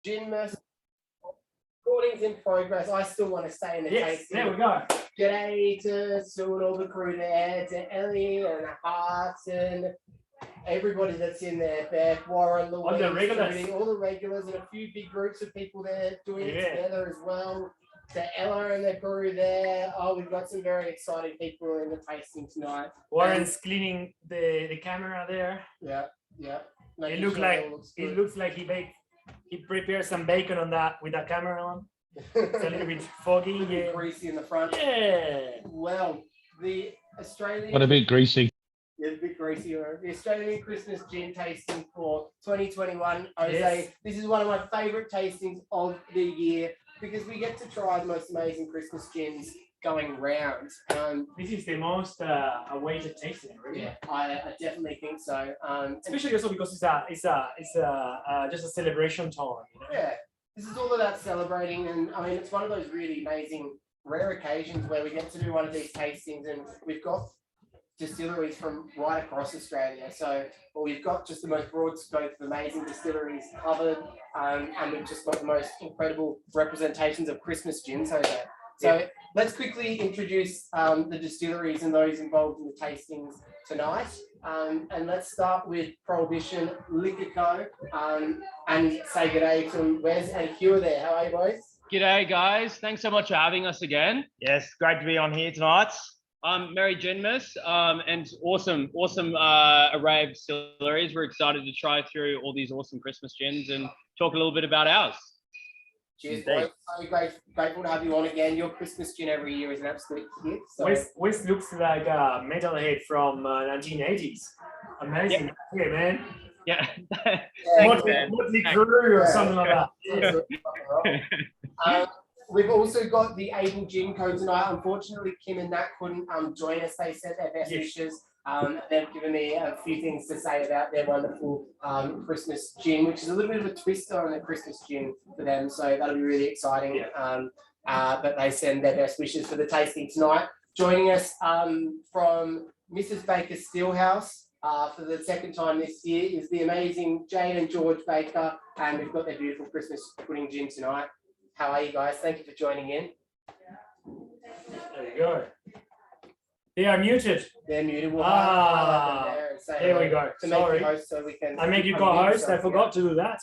Gin Mercer. Recording's in progress. I still want to stay in the tasting. There we go. G'day to Sue and all the crew there, to Ellie and Hart and everybody that's in there. Beth, Warren, Louise, All the regulars. Judy, all the regulars, and a few big groups of people there doing it together as well. To Ella and the crew there. Oh, we've got some very exciting people in the tasting tonight. Warren's cleaning the camera there. Yeah. It looks like he prepared some bacon on that with that camera on. It's a little bit foggy. A bit greasy in the front. Yeah. Well, the Australian. What a bit greasy. Yeah, a bit greasy. The Australian Christmas gin tasting for 2021. Jose, Yes. This is one of my favourite tastings of the year because we get to try the most amazing Christmas gins going round. This is the most awaited tasting, really. Yeah, I definitely think so. Especially also because it's just a celebration time. You know? Yeah, this is all about celebrating, and I mean it's one of those really amazing rare occasions where we get to do one of these tastings, and we've got distilleries from right across Australia. So we've got just the most broad scope of amazing distilleries covered, and we've just got the most incredible representations of Christmas gins over there. So let's quickly introduce the distilleries and those involved in the tastings tonight. And let's start with Prohibition Liquor Co. And say good day to Wes and Hugh there. How are you boys? G'day guys, thanks so much for having us again. Yes, great to be on here tonight. I'm Merry Ginmas, and awesome array of distilleries. We're excited to try through all these awesome Christmas gins and talk a little bit about ours. Cheers, boys. So grateful to have you on again. Your Christmas gin every year is an absolute hit. So. Wes looks like a metalhead from 1980s. Amazing. Yeah, man. Yeah. Motley Crue or something like that. We've also got the Able Gin Co tonight. Unfortunately, Kim and Nat couldn't join us. They sent their best wishes. They've given me a few things to say about their wonderful Christmas gin, which is a little bit of a twist on the Christmas gin for them. So that'll be really exciting. Yeah. But they send their best wishes for the tasting tonight. Joining us from Mrs. Baker's Steelhouse for the second time this year is the amazing Jane and George Baker, and we've got their beautiful Christmas pudding gin tonight. How are you guys? Thank you for joining in. There you go. They are muted. They're muted. We'll there we go. Sorry. So we can. I made you co-host. I forgot to do that.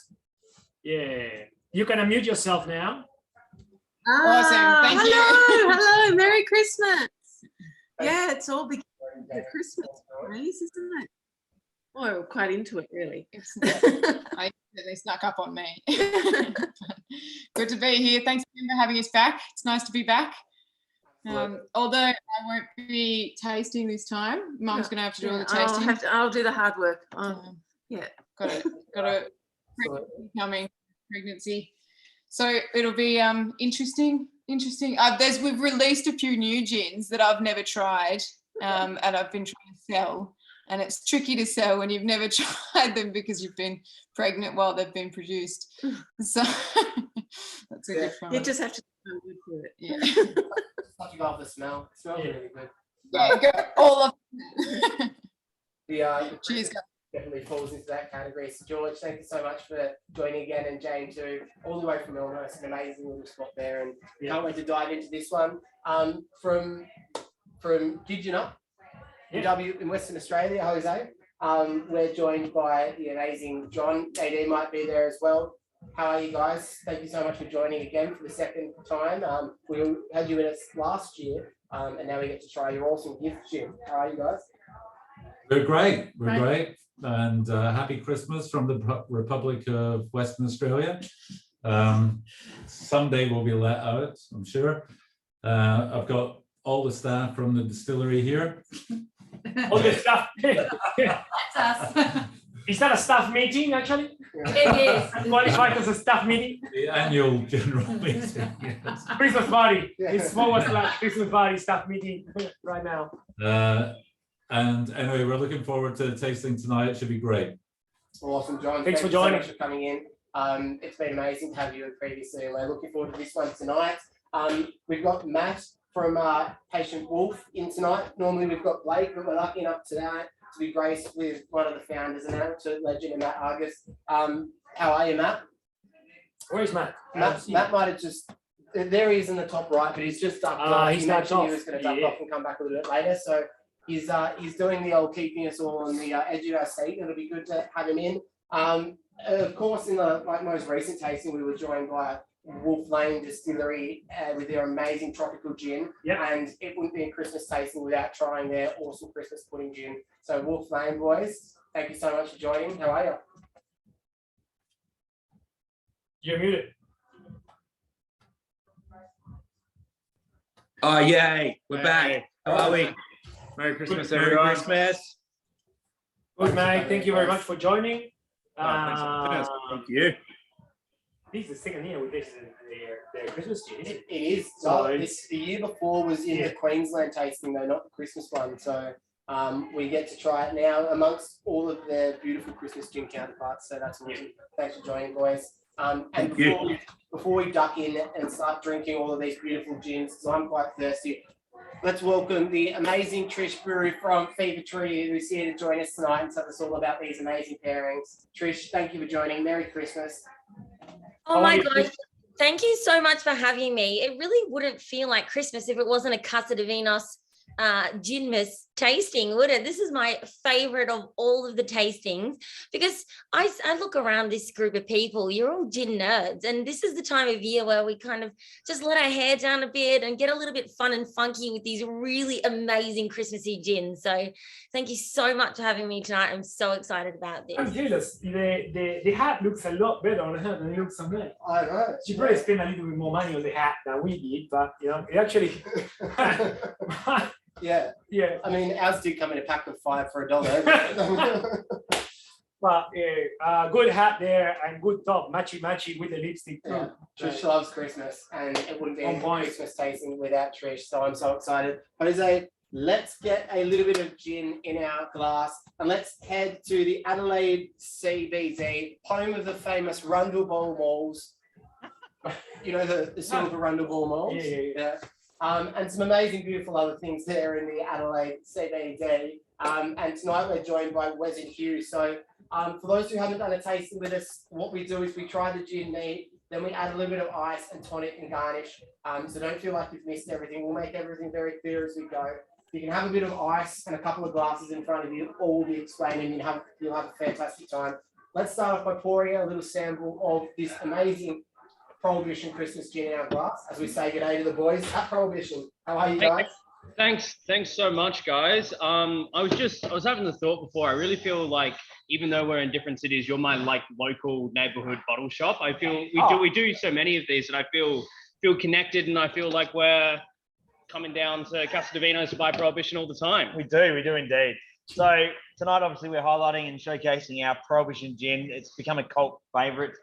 Yeah. You can unmute yourself now. Awesome. Thank you. Hello. Merry Christmas. Yeah, it's all because of Christmas praise, isn't it? Oh, we're quite into it, really. They snuck up on me. Good to be here. Thanks for having us back. It's nice to be back. Although I won't be tasting this time, Mum's going to have to do all the tasting. I'll do the hard work. Yeah. Got a coming pregnancy. So it'll be interesting. We've released a few new gins that I've never tried, and I've been trying to sell. And it's tricky to sell when you've never tried them because you've been pregnant while they've been produced. So that's a good one. You just have to do it. Yeah. Touching off the smell. It smells really good. Yeah, go all of Cheers, guys. Definitely falls into that category. So George, thank you so much for joining again, and Jane too, all the way from Illinois. It's an amazing little spot there, and can't wait to dive into this one. From Gidgina, in Western Australia, Jose. We're joined by the amazing John. AD might be there as well. How are you guys? Thank you so much for joining again for the second time. We had you with us last year, and now we get to try your awesome gift gin. How are you guys? We're great. We're great. And happy Christmas from the Republic of Western Australia. Someday we'll be let out, I'm sure. I've got all the staff from the distillery here. All the staff. That's us. Is that a staff meeting, actually? It is. Qualified as a staff meeting? The annual general meeting. Yes. Christmas party. It's smallest like Christmas party staff meeting right now. And anyway, we're looking forward to the tasting tonight. It should be great. Awesome, John. Thanks for you joining. so much for coming in. It's been amazing to have you previously, and we're looking forward to this one tonight. We've got Matt from Patient Wolf in tonight. Normally we've got Blake, but we're lucky enough tonight to be graced with one of the founders and absolute legend, Matt Argus. How are you, Matt? Where's Matt? Matt might have just, there he is in the top right, but he's just ducked Ah, off. he's He ducked mentioned he off. was going to duck Yeah. off and come back a little bit later. So he's doing the old keeping us all on the edge of our seat. It'll be good to have him in. Of course, in the most recent tasting, we were joined by Wolf Lane Distillery with their amazing tropical gin. Yep. And it wouldn't be a Christmas tasting without trying their awesome Christmas pudding gin. So Wolf Lane boys, thank you so much for joining. How are you? You're muted. Oh, yay. We're back. Hey. How are we? Merry Christmas, Merry everyone. Christmas. Good, mate. Thank you very much for joining. Thank you. This is the second year with this the Christmas gin, isn't it? It is. So So it's- the year before was in Yeah. the Queensland tasting though, not the Christmas one. So we get to try it now amongst all of their beautiful Christmas gin counterparts. So that's awesome. Thanks for joining, boys. And Thank you. before we duck in and start drinking all of these beautiful gins, because I'm quite thirsty, let's welcome the amazing Trish Brewery from Fever Tree, who's here to join us tonight and tell us all about these amazing pairings. Trish, thank you for joining. Merry Christmas. How Oh my are you? gosh. Thank you so much for having me. It really wouldn't feel like Christmas if it wasn't a Casa de Vinos Ginmas tasting, would it? This is my favorite of all of the tastings because I look around this group of people, you're all gin nerds, and this is the time of year where we kind of just let our hair down a bit and get a little bit fun and funky with these really amazing Christmassy gins. So thank you so much for having me tonight. I'm so excited about I'm this. jealous. The hat looks a lot better on her than it looks on me. I know. She probably spent a little bit more money on the hat than we did, but you know, it actually. Yeah. Yeah, I mean, ours did come in a pack of 5 for $1. but good hat there and good top, matchy with the lipstick too. Yeah, Trish loves Christmas, and it wouldn't be On a point. Christmas tasting without Trish. So I'm so excited. Jose, let's get a little bit of gin in our glass, and let's head to the Adelaide CBD, home of the famous Rundle Ball Malls. You know the silver Rundle Ball Malls. Yeah. And some amazing, beautiful other things there in the Adelaide CBD. And tonight we're joined by Wes and Hugh. So for those who haven't done a tasting with us, what we do is we try the gin neat, then we add a little bit of ice and tonic and garnish. So don't feel like you've missed everything. We'll make everything very clear as we go. You can have a bit of ice and a couple of glasses in front of you, all will be explained, and you'll have a fantastic time. Let's start off by pouring a little sample of this amazing Prohibition Christmas gin in our glass as we say good day to the boys at Prohibition. How are you guys? Thanks so much, guys. I was having the thought before. I really feel like even though we're in different cities, you're my like local neighborhood bottle shop. I feel we do so many of these, and I feel connected, and I feel like we're coming down to Casa de Vinos to buy Prohibition all the time. We do indeed. So tonight, obviously, we're highlighting and showcasing our Prohibition gin. It's become a cult favorite.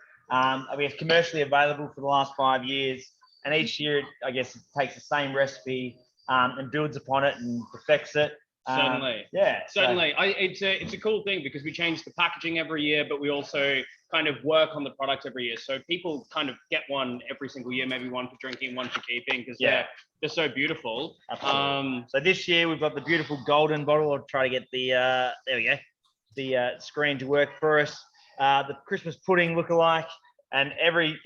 We have commercially available for the last 5 years, and each year, I guess, it takes the same recipe and builds upon it and perfects it. Certainly. Yeah. Certainly. It's a cool thing because we change the packaging every year, but we also kind of work on the product every year. So people kind of get one every single year, maybe one for drinking, one for keeping, because they're so beautiful. Absolutely. So this year we've got the beautiful golden bottle. I'll try to get the there we go, the screen to work for us. The Christmas pudding lookalike, and every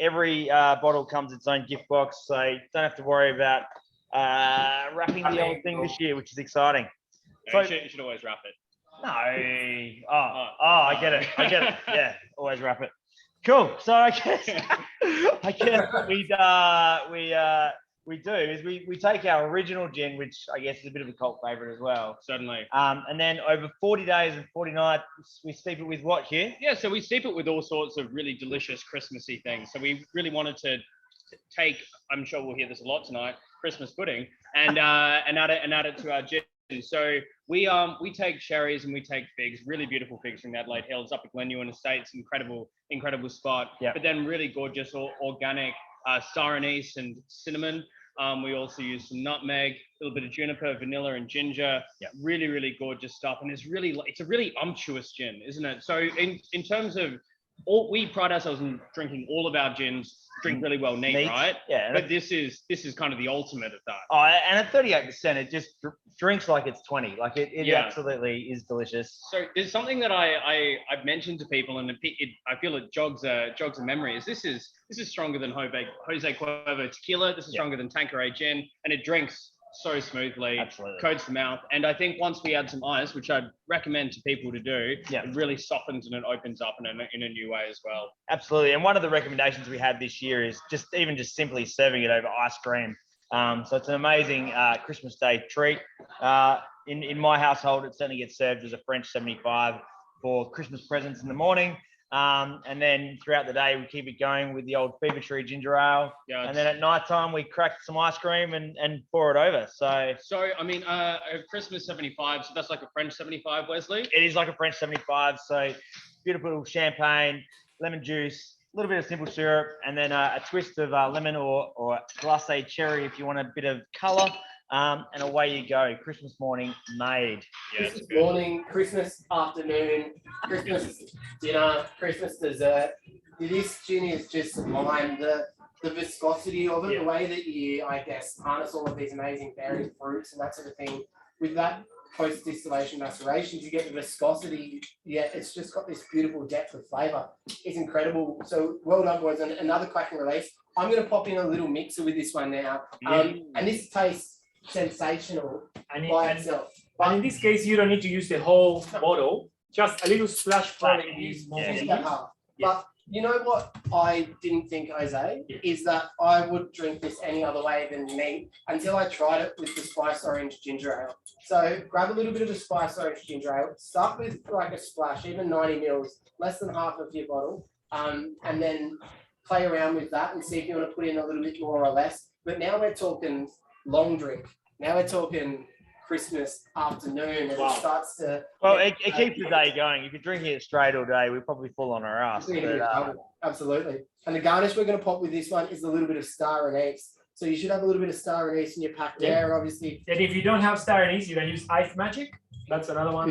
bottle comes its own gift box, so you don't have to worry about wrapping the old thing this year, which is exciting. So, you should always wrap it. No. I get it. Yeah, always wrap it. Cool. So I guess what we do is we take our original gin, which I guess is a bit of a cult favorite as well. Certainly. And then over 40 days and 40 nights, we steep it with what here? Yeah, so we steep it with all sorts of really delicious Christmassy things. So we really wanted to take, I'm sure we'll hear this a lot tonight, Christmas pudding, and add it to our gin. So we take cherries and we take figs, really beautiful figs from the Adelaide Hills, up at Glenewan Estates, incredible spot. Yeah. But then really gorgeous organic sour anise and cinnamon. We also use some nutmeg, a little bit of juniper, vanilla, and ginger. Yeah. Really gorgeous stuff, and it's a really unctuous gin, isn't it? So in terms of we pride ourselves in drinking all of our gins, drink really well neat, Neat. right? Yeah. But this is kind of the ultimate of that. Oh, and at 38%, it just drinks like it's 20. Like it Yeah. absolutely is delicious. So there's something that I've mentioned to people, and I feel it jogs a memory. Is this is stronger than Jose Cuervo tequila. This is stronger than Tanqueray gin, and it drinks so smoothly. Absolutely. Coats the mouth. And I think once we add some ice, which I'd recommend to people to do, it really softens and it opens up in a new way as well. Absolutely. And one of the recommendations we had this year is just simply serving it over ice cream. So it's an amazing Christmas Day treat. In my household, it certainly gets served as a French 75 for Christmas presents in the morning. And then throughout the day, we keep it going with the old Fever Tree ginger ale. Yeah. And then at night time, we crack some ice cream and pour it over. So I mean, a Christmas 75, so that's like a French 75, Wesley? it is like a French 75. So beautiful champagne, lemon juice, a little bit of simple syrup, and then a twist of lemon or glacé cherry if you want a bit of color. And away you go. Christmas morning made. Yeah, Christmas morning, Christmas afternoon, Christmas dinner, Christmas dessert. This gin is just sublime. The viscosity of it, the way that you, I guess, harness all of these amazing berry fruits and that sort of thing. With that post-distillation macerations, you get the viscosity. Yeah, it's just got this beautiful depth of flavour. It's incredible. So well done, boys. And another cracking release. I'm going to pop in a little mixer with this one now. And this tastes sensational by itself. But in this case, you don't need to use the whole bottle, just a little splash for this small. Just about half. But you know what I didn't think, Jose, is that I would drink this any other way than neat until I tried it with the spice orange ginger ale. So grab a little bit of the spice orange ginger ale, start with like a splash, even 90 mils, less than half of your bottle, and then play around with that and see if you want to put in a little bit more or less. But now we're talking long drink. Now we're talking Christmas afternoon, and it starts to. Well, it keeps the day going. If you're drinking it straight all day, we're probably full on our ass. But, absolutely. And the garnish we're going to pop with this one is a little bit of star anise. So you should have a little bit of star anise in your pack there, obviously. And if you don't have star anise, you can use Ice Magic. That's another one.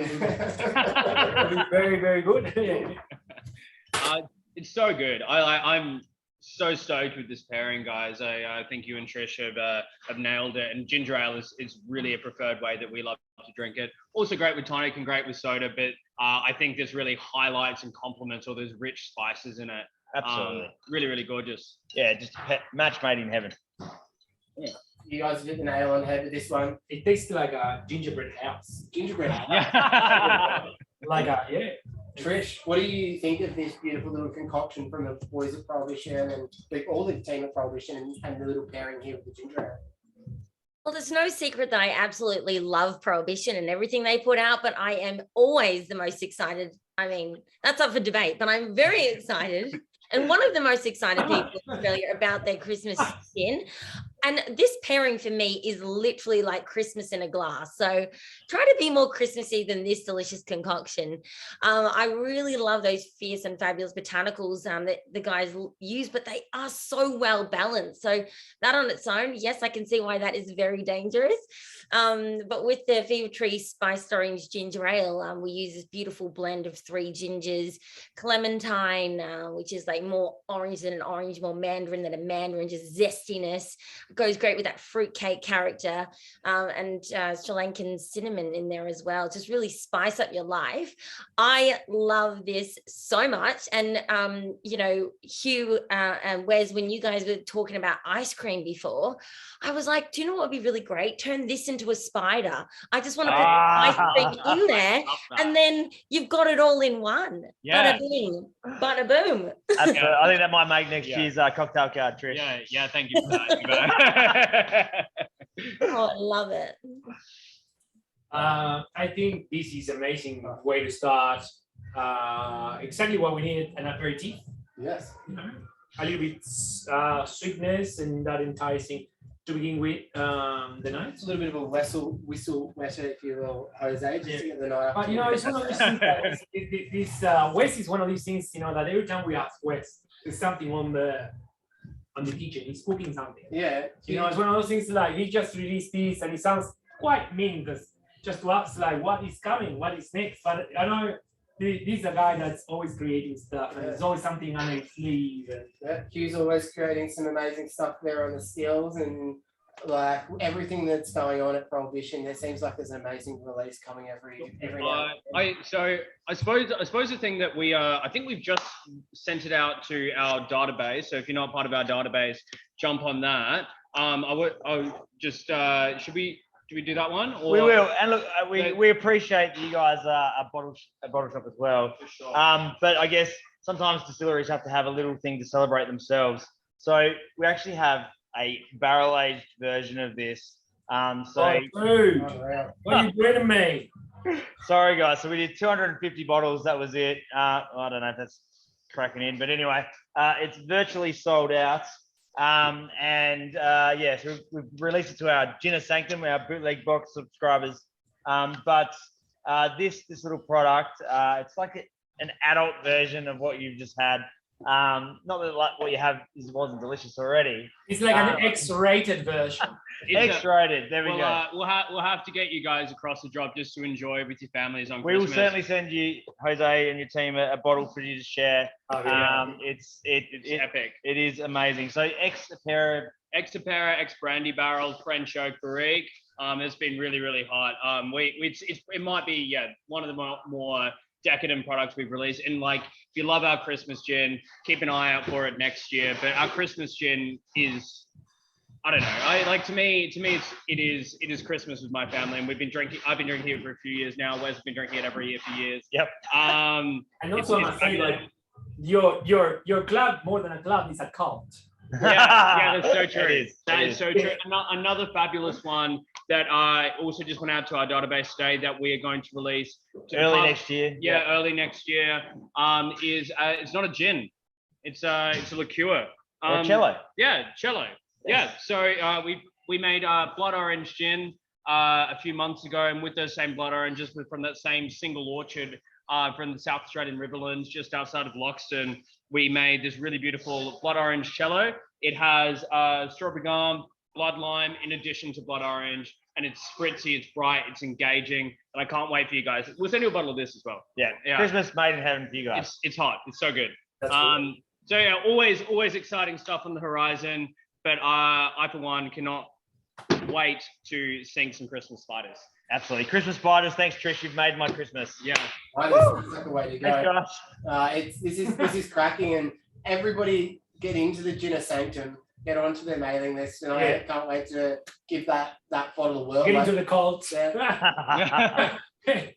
Very, very good. It's so good. I'm so stoked with this pairing, guys. I think you and Trish have nailed it. And ginger ale is really a preferred way that we love to drink it. Also great with tonic and great with soda, but I think this really highlights and complements all those rich spices in it. Absolutely. Really, really gorgeous. Yeah, just a match made in heaven. Yeah. You guys have hit the nail on the head with this one. It tastes like a gingerbread house. Gingerbread house. Yeah. Trish, what do you think of this beautiful little concoction from the boys at Prohibition and all the team at Prohibition and the little pairing here with the ginger ale? Well, there's no secret that I absolutely love Prohibition and everything they put out, but I am always the most excited. I mean, that's up for debate, but I'm very excited. And one of the most excited people in Australia about their Christmas gin. And this pairing for me is literally like Christmas in a glass. So try to be more Christmassy than this delicious concoction. I really love those fierce and fabulous botanicals that the guys use, but they are so well balanced. So that on its own, yes, I can see why that is very dangerous. But with the Fever Tree Spiced Orange Ginger Ale, we use this beautiful blend of 3 gingers, clementine, which is like more orange than an orange, more mandarin than a mandarin, just zestiness. Goes great with that fruitcake character, and Sri Lankan cinnamon in there as well. Just really spice up your life. I love this so much. And, you know, Hugh and Wes, when you guys were talking about ice cream before, I was like, do you know what would be really great? Turn this into a spider. I just want to put ice cream in there, and then you've got it all in one. Yeah. Bada bing, bada boom. Absolutely. I think that might make next year's cocktail card, Trish. Yeah, thank you for that. Oh, I love it. I think this is amazing way to start. Exactly what we need, an aperitif. Yes. You know, a little bit sweetness and that enticing to begin with the night. It's a little bit of a whistle wetter, if you will, Jose, just to get the night up. But you know, it's one of these things that this Wes is one of these things, you know, that every time we ask Wes, there's something on the kitchen, he's cooking something. Yeah. You know, it's one of those things like he just released this and it sounds quite meaningless just to ask like what is coming, what is next. But I know He's a guy that's always creating stuff, and there's always something on his sleeve. And Yeah, Hugh's always creating some amazing stuff there on the stills, and like everything that's going on at Prohibition, there seems like there's an amazing release coming every now and then. I suppose the thing that I think we've just sent it out to our database. So if you're not part of our database, jump on that. I would just should we do that one? Or We will, and look, we appreciate that you guys are a bottle shop as well. But I guess sometimes distilleries have to have a little thing to celebrate themselves. So we actually have a barrel aged version of this. oh, dude, what are you doing to me? Sorry guys, so we did 250 bottles. That was it. I don't know if that's cracking in, but anyway, it's virtually sold out. Yeah, so we've released it to our Gin Sanctum, our bootleg box subscribers. But this little product, it's like an adult version of what you've just had. Not that like what you have wasn't delicious already. It's like an X-rated version. X-rated. There we go. We'll have to get you guys across the drop just to enjoy with your families on We will Christmas. certainly send you, Jose and your team, a bottle for you to share. Oh, yeah. It's epic. It is amazing. So Ex-Apera, Ex Brandy Barrel, French Oak Barrique. It's been really hot. It might be one of the more decadent products we've released. And like, if you love our Christmas gin, keep an eye out for it next year. But our Christmas gin is, I don't know. To me, it is Christmas with my family, and I've been drinking it for a few years now. Wes has been drinking it every year for years. Yep. And also, I say like your club, more than a club, is a cult. Yeah, that's so true. It is. So true. Another fabulous one that I also just went out to our database today that we are going to release early next year. Yeah, early next year. Is it's not a gin, it's a liqueur. Or cello. Yeah, cello. Yeah. So we made blood orange gin a few months ago, and with those same blood oranges from that same single orchard from the South Australian Riverlands, just outside of Loxton, we made this really beautiful blood orange cello. It has strawberry gum, blood lime, in addition to blood orange, and it's spritzy, it's bright, it's engaging, and I can't wait for you guys. We'll send you a bottle of this as well. Yeah. Christmas made in heaven for you guys. It's hot. It's so good. That's cool. So yeah, always exciting stuff on the horizon. But I for one cannot wait to sing some Christmas spiders. Absolutely. Christmas spiders. Thanks, Trish. You've made my Christmas. Yeah. That's like the way to Thanks, go. guys. This is cracking, and everybody get into the Gin Sanctum, get onto their mailing list, and I can't wait to give that bottle a whirl. Get into the cult.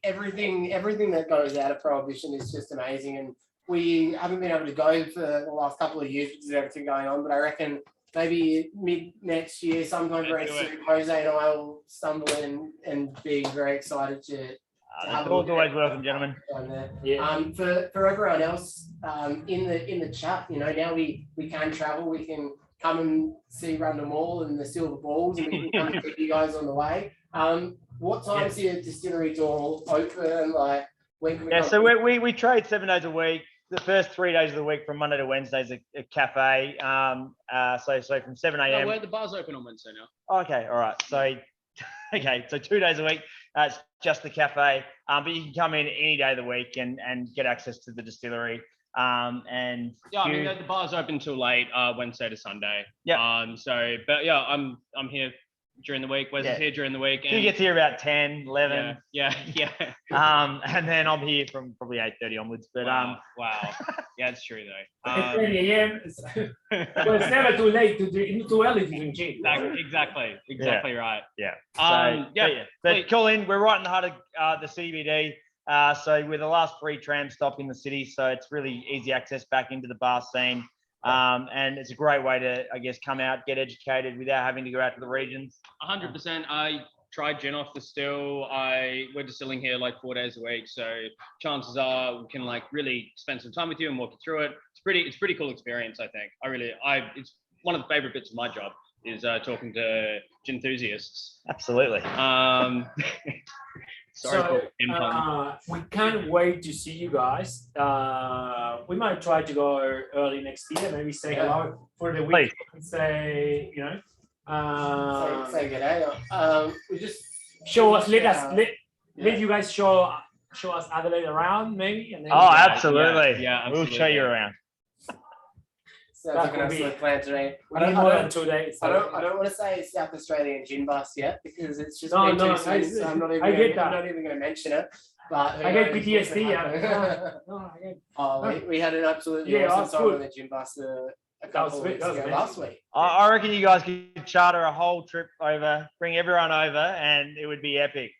Everything that goes out of Prohibition is just amazing, and we haven't been able to go for the last couple of years because of everything going on, but I reckon maybe mid next year, sometime very soon, Jose and I will stumble in and be very excited to have a look always at welcome, gentlemen. down there. Yeah. For everyone else, in the chat, now we can travel, we can come and see Rundle Mall and the Silver Balls, and we can come and keep you guys on the way. What time's your distillery door open? Like, when can we Yeah, come? so we trade 7 days a week. The first 3 days of the week, from Monday to Wednesday, is a cafe. So from 7 a.m. Where the bar's open on Wednesday now. Oh, okay, all right. So, so 2 days a week, it's just the cafe. But you can come in any day of the week and get access to the distillery. And Yeah, I mean the bar's open till late, Wednesday to Sunday. Yeah. But yeah, I'm here during the week. Wes is here during the week. he gets here about 10, 11. Yeah. And then I'm here from probably 8:30 onwards. But Wow. Yeah, it's true though. It's 3 a.m. Well, it's never too late to drink, too early to drink gin. Exactly right. Yeah. Wait. Call in. We're right in the heart of the CBD. So we're the last free tram stop in the city. So it's really easy access back into the bar scene. And it's a great way to, I guess, come out, get educated without having to go out to the regions. 100%. I tried gin off the still. We're distilling here like 4 days a week, so chances are we can like really spend some time with you and walk you through it. It's pretty cool experience. I think. It's one of the favorite bits of my job is talking to gin enthusiasts. Absolutely. Sorry. We can't wait to see you guys. We might try to go early next year, maybe say hello for the week and say, say good day. We just show us, let you guys show show us Adelaide around, maybe? And then Oh, absolutely. Yeah, We'll show you absolutely. around. Sounds That like an could be- absolute plan today. We need more than 2 days. I don't want to say South Australian gin bus yet because it's just No, been no, too soon, so I'm not even I get I'm that. not even going to mention it. But who I get knows what's PTSD. gonna happen. No, I get. Oh, we had an absolutely Yeah, awesome that's time good. on the gym bus a That couple was of sweet, weeks that was ago, amazing. last week. I reckon you guys could charter a whole trip over, bring everyone over, and it would be epic.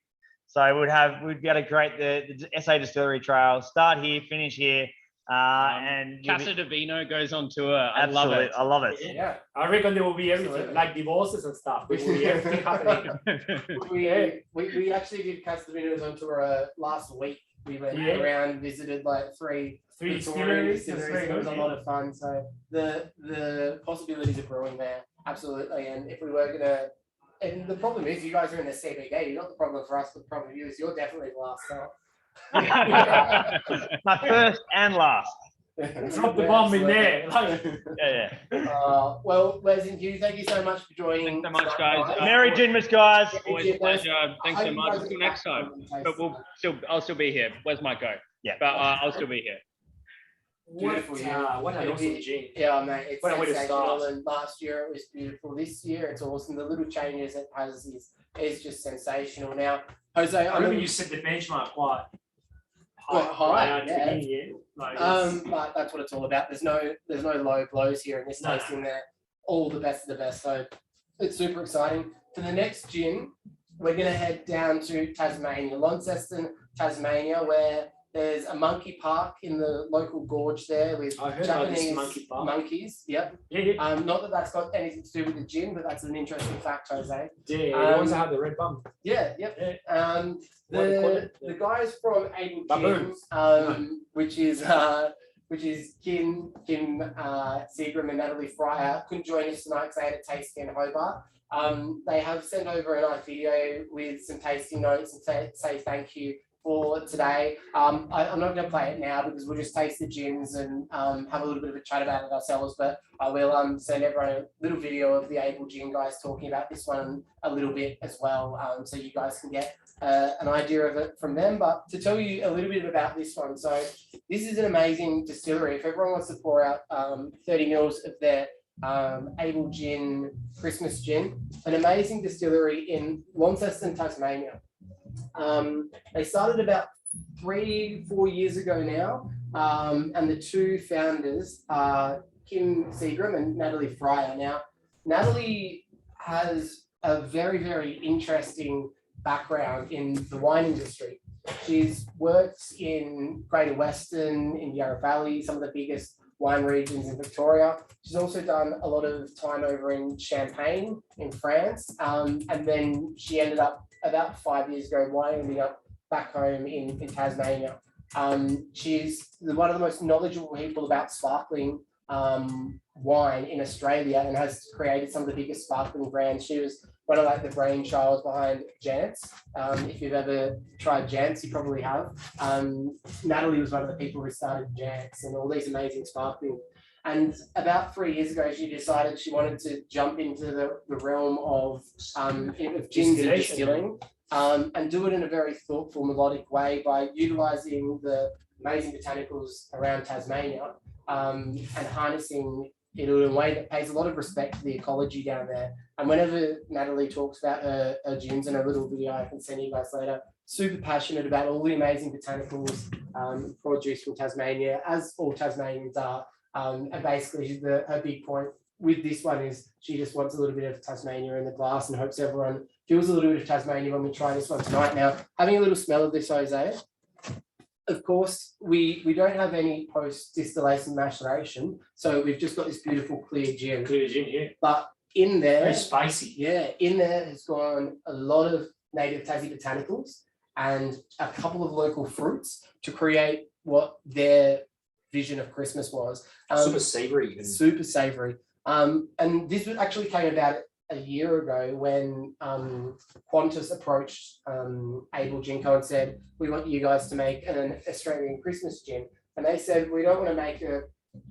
So we'd be able to create the SA Distillery Trail, start here, finish here, and you'll be- Casa Divino goes on tour. I love absolutely, it. I love it. Yeah. I reckon there will be everything, Absolutely. like divorces and stuff. There will be everything happening. We actually did Castavinos on tour last week. We went Yeah. around, visited like three Three Victorian distilleries. That's distilleries. very It was good, a yeah. lot of fun. So the possibilities of brewing there, absolutely. And if we were gonna, and the problem is you guys are in the CBD. Not the problem for us, but the problem for you is you're definitely the last stop. My first and last. Drop the bomb in there. Like, Yeah, Well, Wes and Hugh, thank you so much for joining. Thanks so much, guys. yeah. Merry Ginmas, guys. Always a pleasure. Thanks so much. Until next time. But I'll still be here. Where's my go? Yeah. But I'll still be here. Beautiful, yeah. what an It'll awesome be- gin. Yeah, mate, it's What a way to sensational. start. And last year it was beautiful. This year it's awesome. The little changes it has is just sensational. Now, Jose, I I know remember you set the benchmark quite Quite high, right at the yeah. beginning, yeah. Like, it's- but that's what it's all about. There's no low blows here in this No. tasting. They're all the best of the best. So it's super exciting. For the next gin, we're gonna head down to Tasmania, Launceston, Tasmania, where there's a monkey park in the local gorge there with I heard about this Japanese monkey park. monkeys. Yep. Yeah, yeah, Not that that's got anything to do with the gin, but that's an interesting fact, Jose. yeah. The ones that have the red bum. Yeah, yep. Yeah. What do you call it? The guys from Able Gin, Baboons. which is Kim Seagram and Natalie Fryer, couldn't join us tonight because they had a tasting in Hobart. They have sent over a nice video with some tasting notes and say thank you for today. I'm not going to play it now because we'll just taste the gins and have a little bit of a chat about it ourselves, but I will send everyone a little video of the Able Gin guys talking about this one a little bit as well, so you guys can get an idea of it from them. But to tell you a little bit about this one, so this is an amazing distillery. If everyone wants to pour out 30 mils of their Able Gin Christmas gin, an amazing distillery in Launceston, Tasmania. They started about 3-4 years ago now, and the two founders are Kim Seagram and Natalie Fryer. Now, Natalie has a very, very interesting background in the wine industry. She's worked in Greater Western, in Yarra Valley, some of the biggest wine regions in Victoria. She's also done a lot of time over in Champagne in France, and then she ended up about 5 years ago winding up back home in Tasmania. She's one of the most knowledgeable people about sparkling wine in Australia and has created some of the biggest sparkling brands. She was one of like the brainchilds behind Jantz. If you've ever tried Jantz, you probably have. Natalie was one of the people who started Jantz and all these amazing sparkling. And about 3 years ago, she decided she wanted to jump into the realm of gins and distilling, and do it in a very thoughtful, melodic way by utilising the amazing botanicals around Tasmania, and harnessing it in a way that pays a lot of respect to the ecology down there. And whenever Natalie talks about her gins in a little video I can send you guys later, super passionate about all the amazing botanicals produced from Tasmania, as all Tasmanians are. And basically her big point with this one is she just wants a little bit of Tasmania in the glass and hopes everyone feels a little bit of Tasmania when we try this one tonight. Now, having a little smell of this, Jose, of course, we don't have any post-distillation maceration, so we've just got this beautiful clear gin. Clear gin here. But in there, Very spicy. yeah, in there has gone a lot of native Tassie botanicals and a couple of local fruits to create what their vision of Christmas was. Super savory. Even. Super savory. And this actually came about a year ago when Qantas approached Able Gin Co and said, we want you guys to make an Australian Christmas gin. And they said, we don't want to make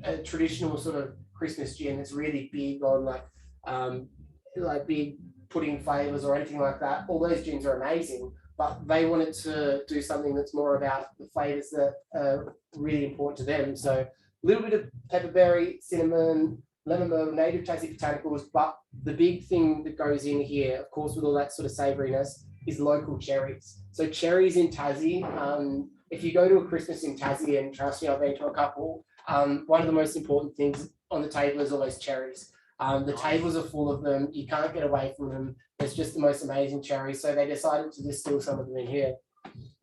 a traditional sort of Christmas gin that's really big on like big pudding flavors or anything like that. All those gins are amazing, but they wanted to do something that's more about the flavors that are really important to them. So a little bit of pepperberry, cinnamon, lemon myrtle, native tasty botanicals, but the big thing that goes in here, of course, with all that sort of savouriness, is local cherries. So cherries in Tassie, if you go to a Christmas in Tassie, and trust me, I've been to a couple, one of the most important things on the table is always cherries. The tables are full of them. You can't get away from them. It's just the most amazing cherries. So they decided to distill some of them in here.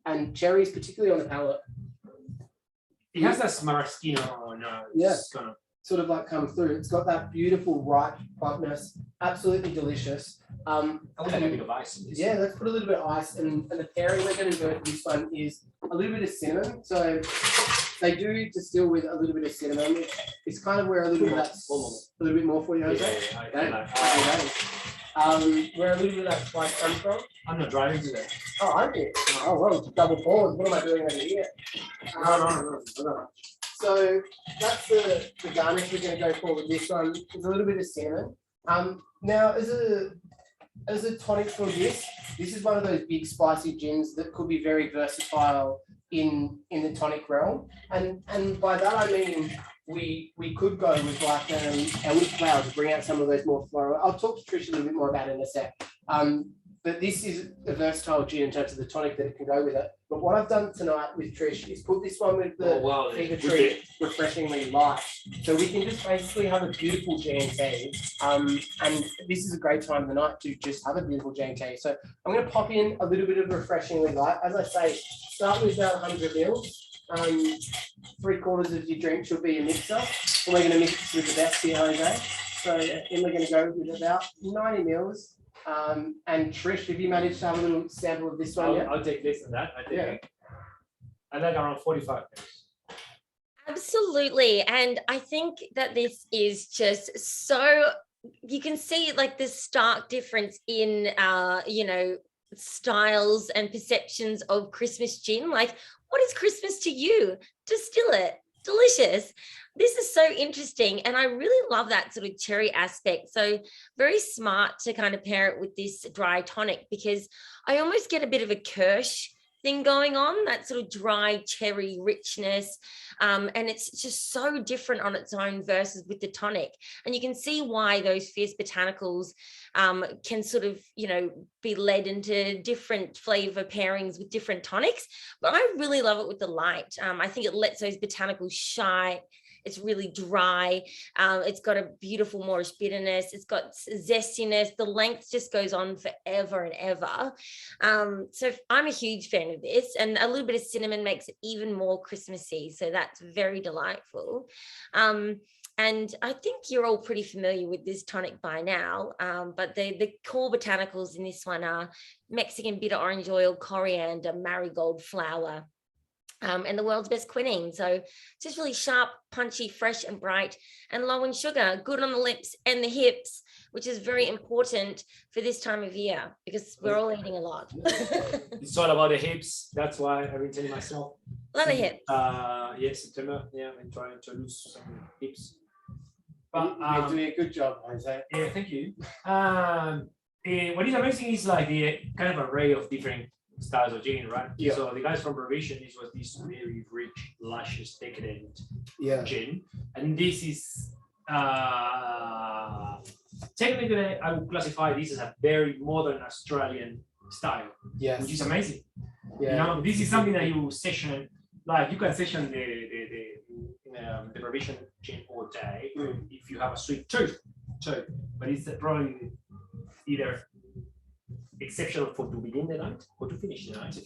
And cherries, particularly on the palate. It has that maraschino nose. Yeah. Kind of. Sort of like come through. It's got that beautiful ripe plumpness. Absolutely delicious. I would add a bit of ice in this. Yeah, let's put a little bit of ice. And the pairing we're going to do for this one is a little bit of cinnamon. So they do distill with a little bit of cinnamon. It's kind of where a little bit of that's a little bit more for you, Jose. Where a little bit of that spice comes from. I'm not driving today. Oh, aren't you? Oh, well, double pause. What am I doing over here? No. So that's the garnish we're going to go for with this one. There's a little bit of cinnamon. Now, as a tonic for this is one of those big spicy gins that could be very versatile in the tonic realm. And by that I mean we could go with like elderflower to bring out some of those more floral. I'll talk to Trish a little bit more about it in a sec. But this is a versatile gin in terms of the tonic that it can go with it. But what I've done tonight with Trish is put this one with the Fever Tree Refreshingly Light. So we can just basically have a beautiful G&T. And this is a great time of the night to just have a beautiful G&T. So I'm going to pop in a little bit of Refreshingly Light. As I say, start with about 100 mils. 3/4 of your drink should be a mixer. And we're going to mix with the best here, Jose. So then we're going to go with about 90 mils. And Trish, have you managed to have a little sample of this one yet? I'll take less than that. I like around 45 minutes. Absolutely. And I think that this is just so, you can see like the stark difference in, styles and perceptions of Christmas gin. Like, what is Christmas to you? Distill it. Delicious. This is so interesting. And I really love that sort of cherry aspect. So very smart to kind of pair it with this dry tonic, because I almost get a bit of a Kirsch thing going on, that sort of dry cherry richness. And it's just so different on its own versus with the tonic. And you can see why those fierce botanicals can sort of, be led into different flavor pairings with different tonics. But I really love it with the light. I think it lets those botanicals shine. It's really dry. It's got a beautiful Moorish bitterness. It's got zestiness. The length just goes on forever and ever. So I'm a huge fan of this, and a little bit of cinnamon makes it even more Christmassy. So that's very delightful. And I think you're all pretty familiar with this tonic by now, but the core botanicals in this one are Mexican bitter orange oil, coriander, marigold flower, and the world's best quinine. So just really sharp, punchy, fresh and bright, and low in sugar, good on the lips and the hips, which is very important for this time of year because we're all eating a lot. It's all about the hips. That's why I've been telling myself. A lot of hips. September. Yeah, I'm trying to lose some hips. But you're doing a good job, Jose. Yeah, thank you. What is amazing is like the kind of array of different styles of gin, right? Yeah. So the guys from Provision, this was this very rich, luscious, decadent gin, and this is technically I would classify this as a very modern Australian style, which is amazing. Yeah, this is something that you session, like you can session the Provision gin all day if you have a sweet tooth, but it's probably either exceptional for to begin the night or to finish the night.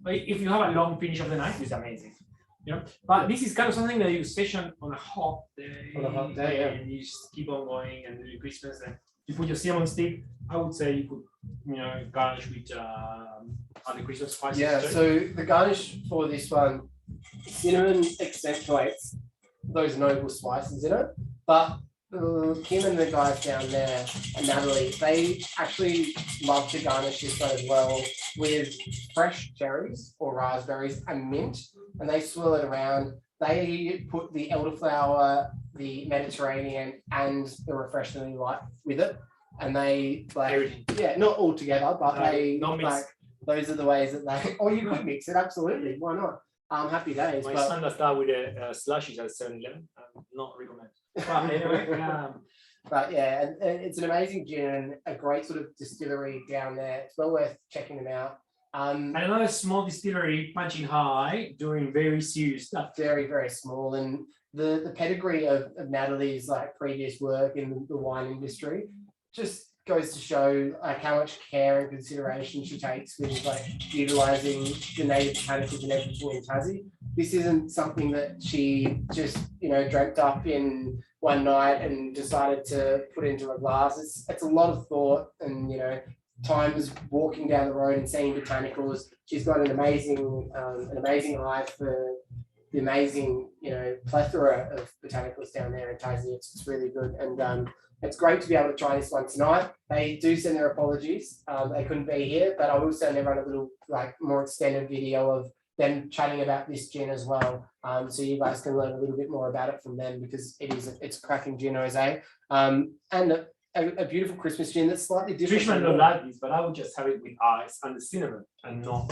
But if you have a long finish of the night, it's amazing. But this is kind of something that you session on a hot day. And you just keep on going and do Christmas. And you put your cinnamon stick. I would say you could, garnish with other Christmas spices. Yeah. too. So the garnish for this one, cinnamon accentuates those noble spices in it, but Kim and the guys down there, and Natalie, they actually love to garnish this one as well with fresh cherries or raspberries and mint, and they swirl it around. They put the elderflower, the Mediterranean, and the Refreshingly Light with it, and they not all together, but they those are the ways that they, or you could mix it, absolutely, why not? Happy days. My But son does that with a slushies at 7-Eleven. Not recommend. But anyway, but yeah, and it's an amazing gin and a great sort of distillery down there. It's well worth checking them out. and another small distillery punching high, doing very serious stuff. Very, very small, and the pedigree of Natalie's like previous work in the wine industry just goes to show like how much care and consideration she takes with like utilizing the native botanicals and everything in Tassie. This isn't something that she just, you know, dreamt up in one night and decided to put into a glass. It's a lot of thought and, you know, times walking down the road and seeing botanicals. She's got an amazing eye for the amazing, you know, plethora of botanicals down there in Tassie. It's really good. And it's great to be able to try this one tonight. They do send their apologies. They couldn't be here, but I will send everyone a little like more extended video of them chatting about this gin as well. So you guys can learn a little bit more about it from them because it's a cracking gin, Jose. And a beautiful Christmas gin that's slightly different. Trish might not like this, but I would just have it with ice and the cinnamon and no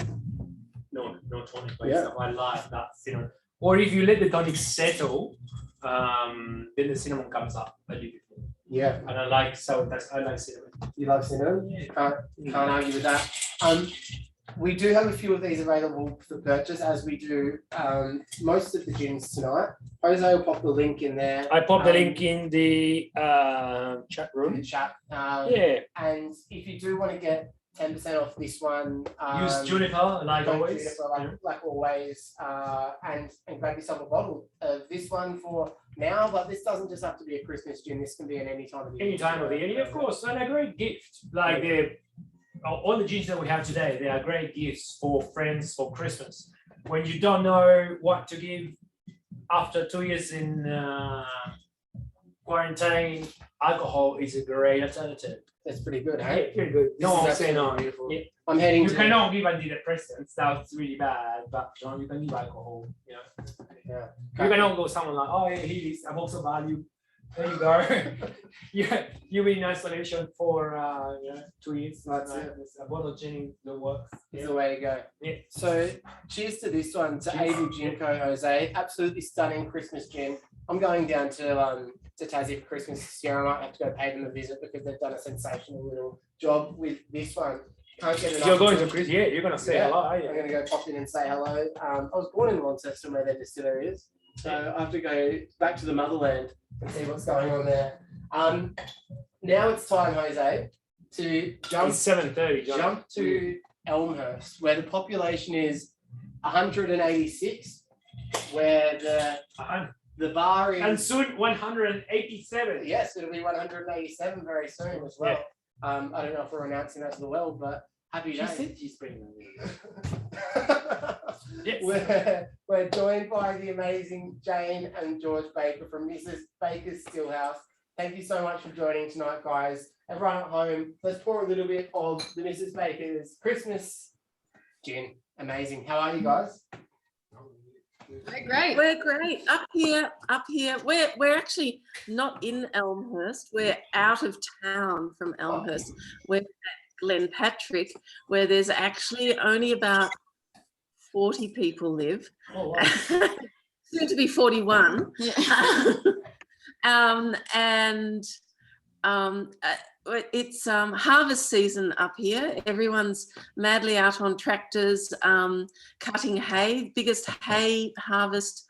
tonic. Yeah. I like that cinnamon. Or if you let the tonic settle, then the cinnamon comes up a little bit. Yeah. And I like cinnamon. You love cinnamon? Yeah. Can't argue with that. We do have a few of these available for purchase, as we do most of the gins tonight. Jose will pop the link in there. I popped the link in the chat in room. the chat. Yeah. And if you do want to get 10% off this one, Use Juniper like don't always. Juniper, like always, and grab yourself a bottle of this one for now. But this doesn't just have to be a Christmas gin. This can be at any time of the year. Any time of the year, of course, and a great gift. Like all the gins that we have today, they are great gifts for friends for Christmas. When you don't know what to give after 2 years in quarantine, alcohol is a great alternative. That's pretty good, Yeah, hey? pretty good. This No is one say no. absolutely Yeah. I'm heading You to cannot give antidepressants. That's really bad. But John, you can give alcohol. You know, yeah. you cannot go someone like, oh, yeah, here is I'm also value. There you go. You've been in isolation for 2 years. That's it. A bottle of gin that works. Is the way to go. Yeah. So cheers to this one, to Able Gin Co. Jose. Absolutely stunning Christmas gin. I'm going down to Tassie for Christmas this year. I might have to go pay them a visit because they've done a sensational little job with this one. Can't get enough. You're going to Chris, yeah, you're gonna say Yeah. hello, are I'm you? going to go pop in and say hello. I was born in Launceston where their distillery is. So I have to go back to the motherland and see what's going on there. Now it's time, Jose, to jump It's 7:30, John. jump to Elmhurst, where the population is 186, where the bar And is, soon 187. yes, it'll be 187 very soon as well. I don't know if we're announcing that to the world, but happy She days. said she's pregnant. Yes. We're joined by the amazing Jane and George Baker from Mrs. Baker's Stillhouse. Thank you so much for joining tonight, guys. Everyone at home, let's pour a little bit of the Mrs. Baker's Christmas gin. Amazing. How are you guys? Great. We're great. Up here. We're actually not in Elmhurst. We're out of town from Elmhurst. We're at Glenpatrick, where there's actually only about 40 people live. Oh, wow. Soon to be 41. It's harvest season up here. Everyone's madly out on tractors, cutting hay. Biggest hay harvest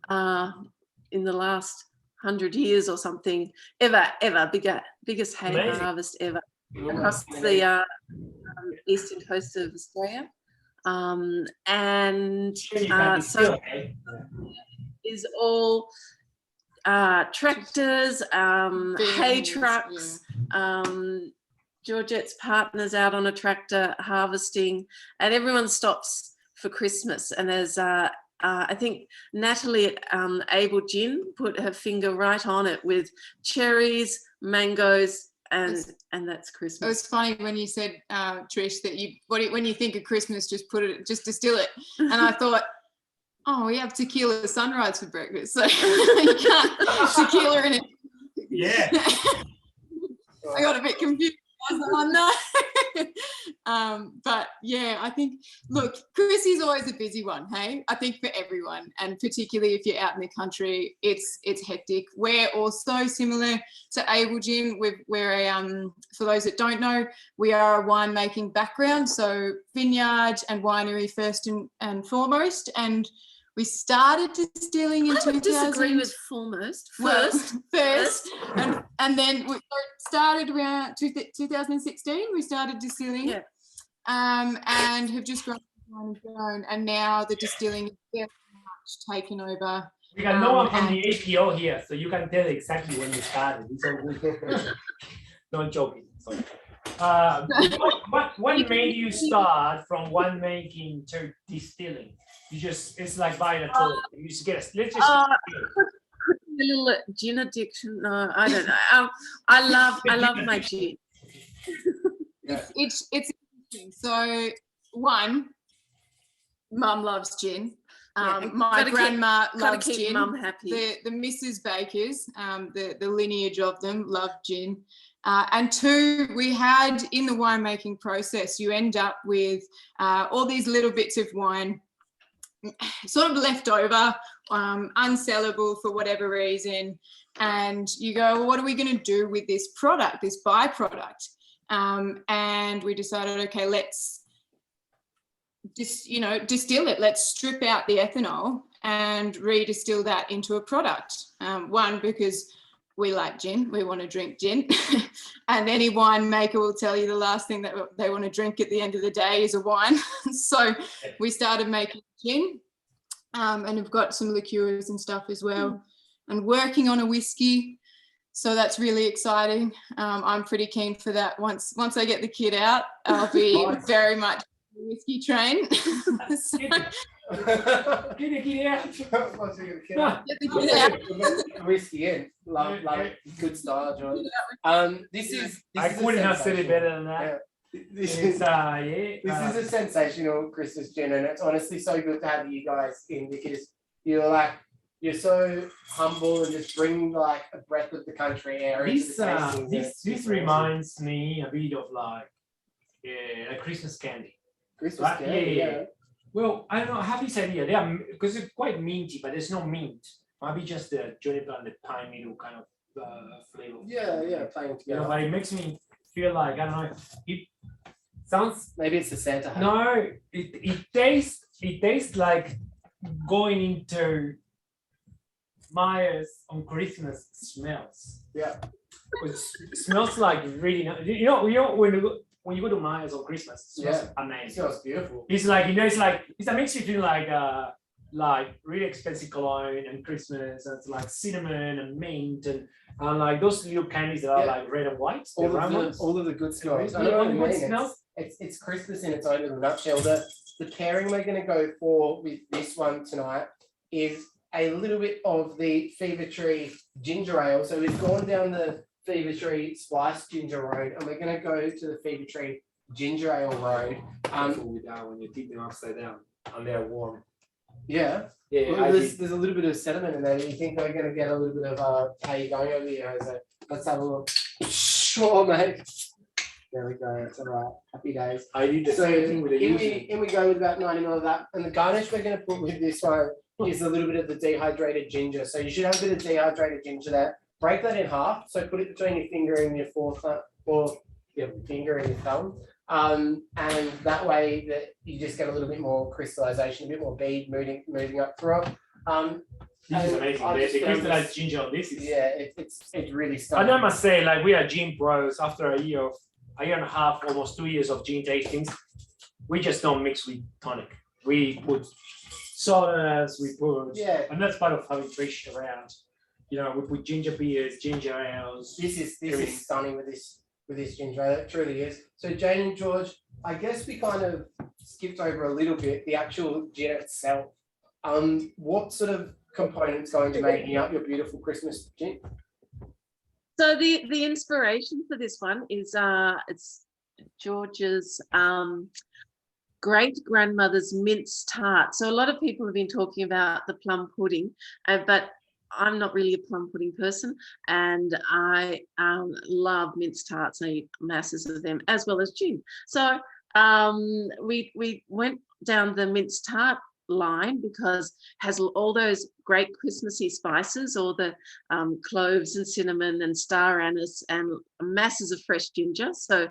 in the last 100 years or something ever. Biggest hay Amazing. harvest ever across the eastern coast of Australia. So is all tractors, hay Bins, trucks, Georgette's partner's out on a tractor harvesting, and everyone stops for Christmas. And there's I think Natalie at Able Gin put her finger right on it with cherries, mangoes, and that's It Christmas. was funny when you said, Trish, that when you think of Christmas, just distill it. And I thought, oh, we have tequila sunrise for breakfast, so you can't tequila in it. Yeah. I got a bit confused. I was like, oh But yeah, I think, look, Chrissy's always a busy one, hey? I think for everyone, and particularly if you're out in the country, it's hectic. We're also similar to Able Gin. We're for those that don't know, we are a winemaking background, so vineyard and winery first and foremost. And we started distilling in I would 2000. disagree with foremost. First. And then we started around 2016. We started distilling, Yeah. and have just grown. And now the distilling is very much taken over. We got no one from the APO here, so you can tell exactly when you started. It's all good. Not joking. Sorry. What made you start from winemaking to distilling? It's like buying a toy. You just get let's just A little gin addiction. No, I don't know. I love my gin. It's interesting. So one, Mum loves gin. My grandma loves keep gin. Mum happy. The Mrs. Bakers, the lineage of them, love gin. And two, we had in the winemaking process, you end up with all these little bits of wine sort of left over, unsellable for whatever reason. And you go, well, what are we going to do with this product, this byproduct? And we decided, okay, let's just, distill it. Let's strip out the ethanol and redistill that into a product. One, because we like gin, we want to drink gin. And any winemaker will tell you the last thing that they want to drink at the end of the day is a wine. So we started making gin, and have got some liqueurs and stuff as well, and working on a whiskey. So that's really exciting. I'm pretty keen for that. Once I get the kid out, I'll be very much a whiskey train. So, get the kid out. get the kid out. Whiskey in, love it. Good style, John. This is I couldn't have said it better than that. Yeah. This It's, is this a sensational Christmas gin, and it's honestly so good to have you guys in, because you're so humble and just bring like a breath of the country air into the tastings. This reminds me a bit of like a Christmas candy. Christmas Right? candy, yeah. Well, I don't know. I have this idea. They are, because they're quite minty, but there's no mint. Maybe just the juniper and the pine needle kind of flavor. Yeah, playing together. But it makes me feel like, I don't know. It sounds. Maybe it's the Santa hat. No, it tastes like going into Myers on Christmas smells. Yeah. It smells like really nice. When you go to Myers on Christmas, it smells amazing. It smells beautiful. It's like, it makes you feel like really expensive cologne and Christmas, and it's like cinnamon and mint and like those little candies that are like red and white. All of the good smells. I know what you mean. It's Christmas in its own little nutshell. The pairing we're going to go for with this one tonight is a little bit of the Fever Tree ginger ale. So we've gone down the Fever Tree spiced ginger road, and we're going to go to the Fever Tree ginger ale road. When you dip them upside down and they're warm. Yeah. Well, there's a little bit of sediment in there. You think we're going to get a little bit of how you going over here, Jose? Let's have a look. Sure, mate. There we go. It's all right. Happy days. I did the same thing with the usual. In we go with about 90 ml of that. And the garnish we're going to put with this one is a little bit of the dehydrated ginger. So you should have a bit of dehydrated ginger there. Break that in half. So put it between your finger and your forethumb, or your finger and your thumb. And that way that you just get a little bit more crystallization, a bit more bead moving up through it. This is amazing. The crystallized ginger on this is it's really stunning. And I must say, like, we are gin pros after a year and a half, almost 2 years of gin tastings. We just don't mix with tonic. We put sodas, and that's part of having fish around. We put ginger beers, ginger ales. This is stunning with this ginger ale. It truly is. So Jane and George, I guess we kind of skipped over a little bit the actual gin itself. What sort of components going to making up your beautiful Christmas gin? So the inspiration for this one is it's George's great grandmother's mince tart. So a lot of people have been talking about the plum pudding, but I'm not really a plum pudding person, and I love mince tarts. I eat masses of them as well as gin. So we went down the minced tart line because it has all those great Christmassy spices, all the cloves and cinnamon and star anise and masses of fresh ginger. So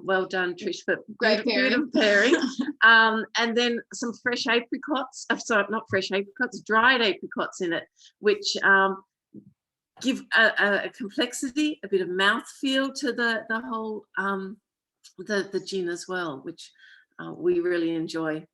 well done, Trish, for Great beautiful pairing. And then some fresh apricots, sorry, not fresh apricots, dried apricots in it, which give a complexity, a bit of mouthfeel to the whole the gin as well, which we really enjoy.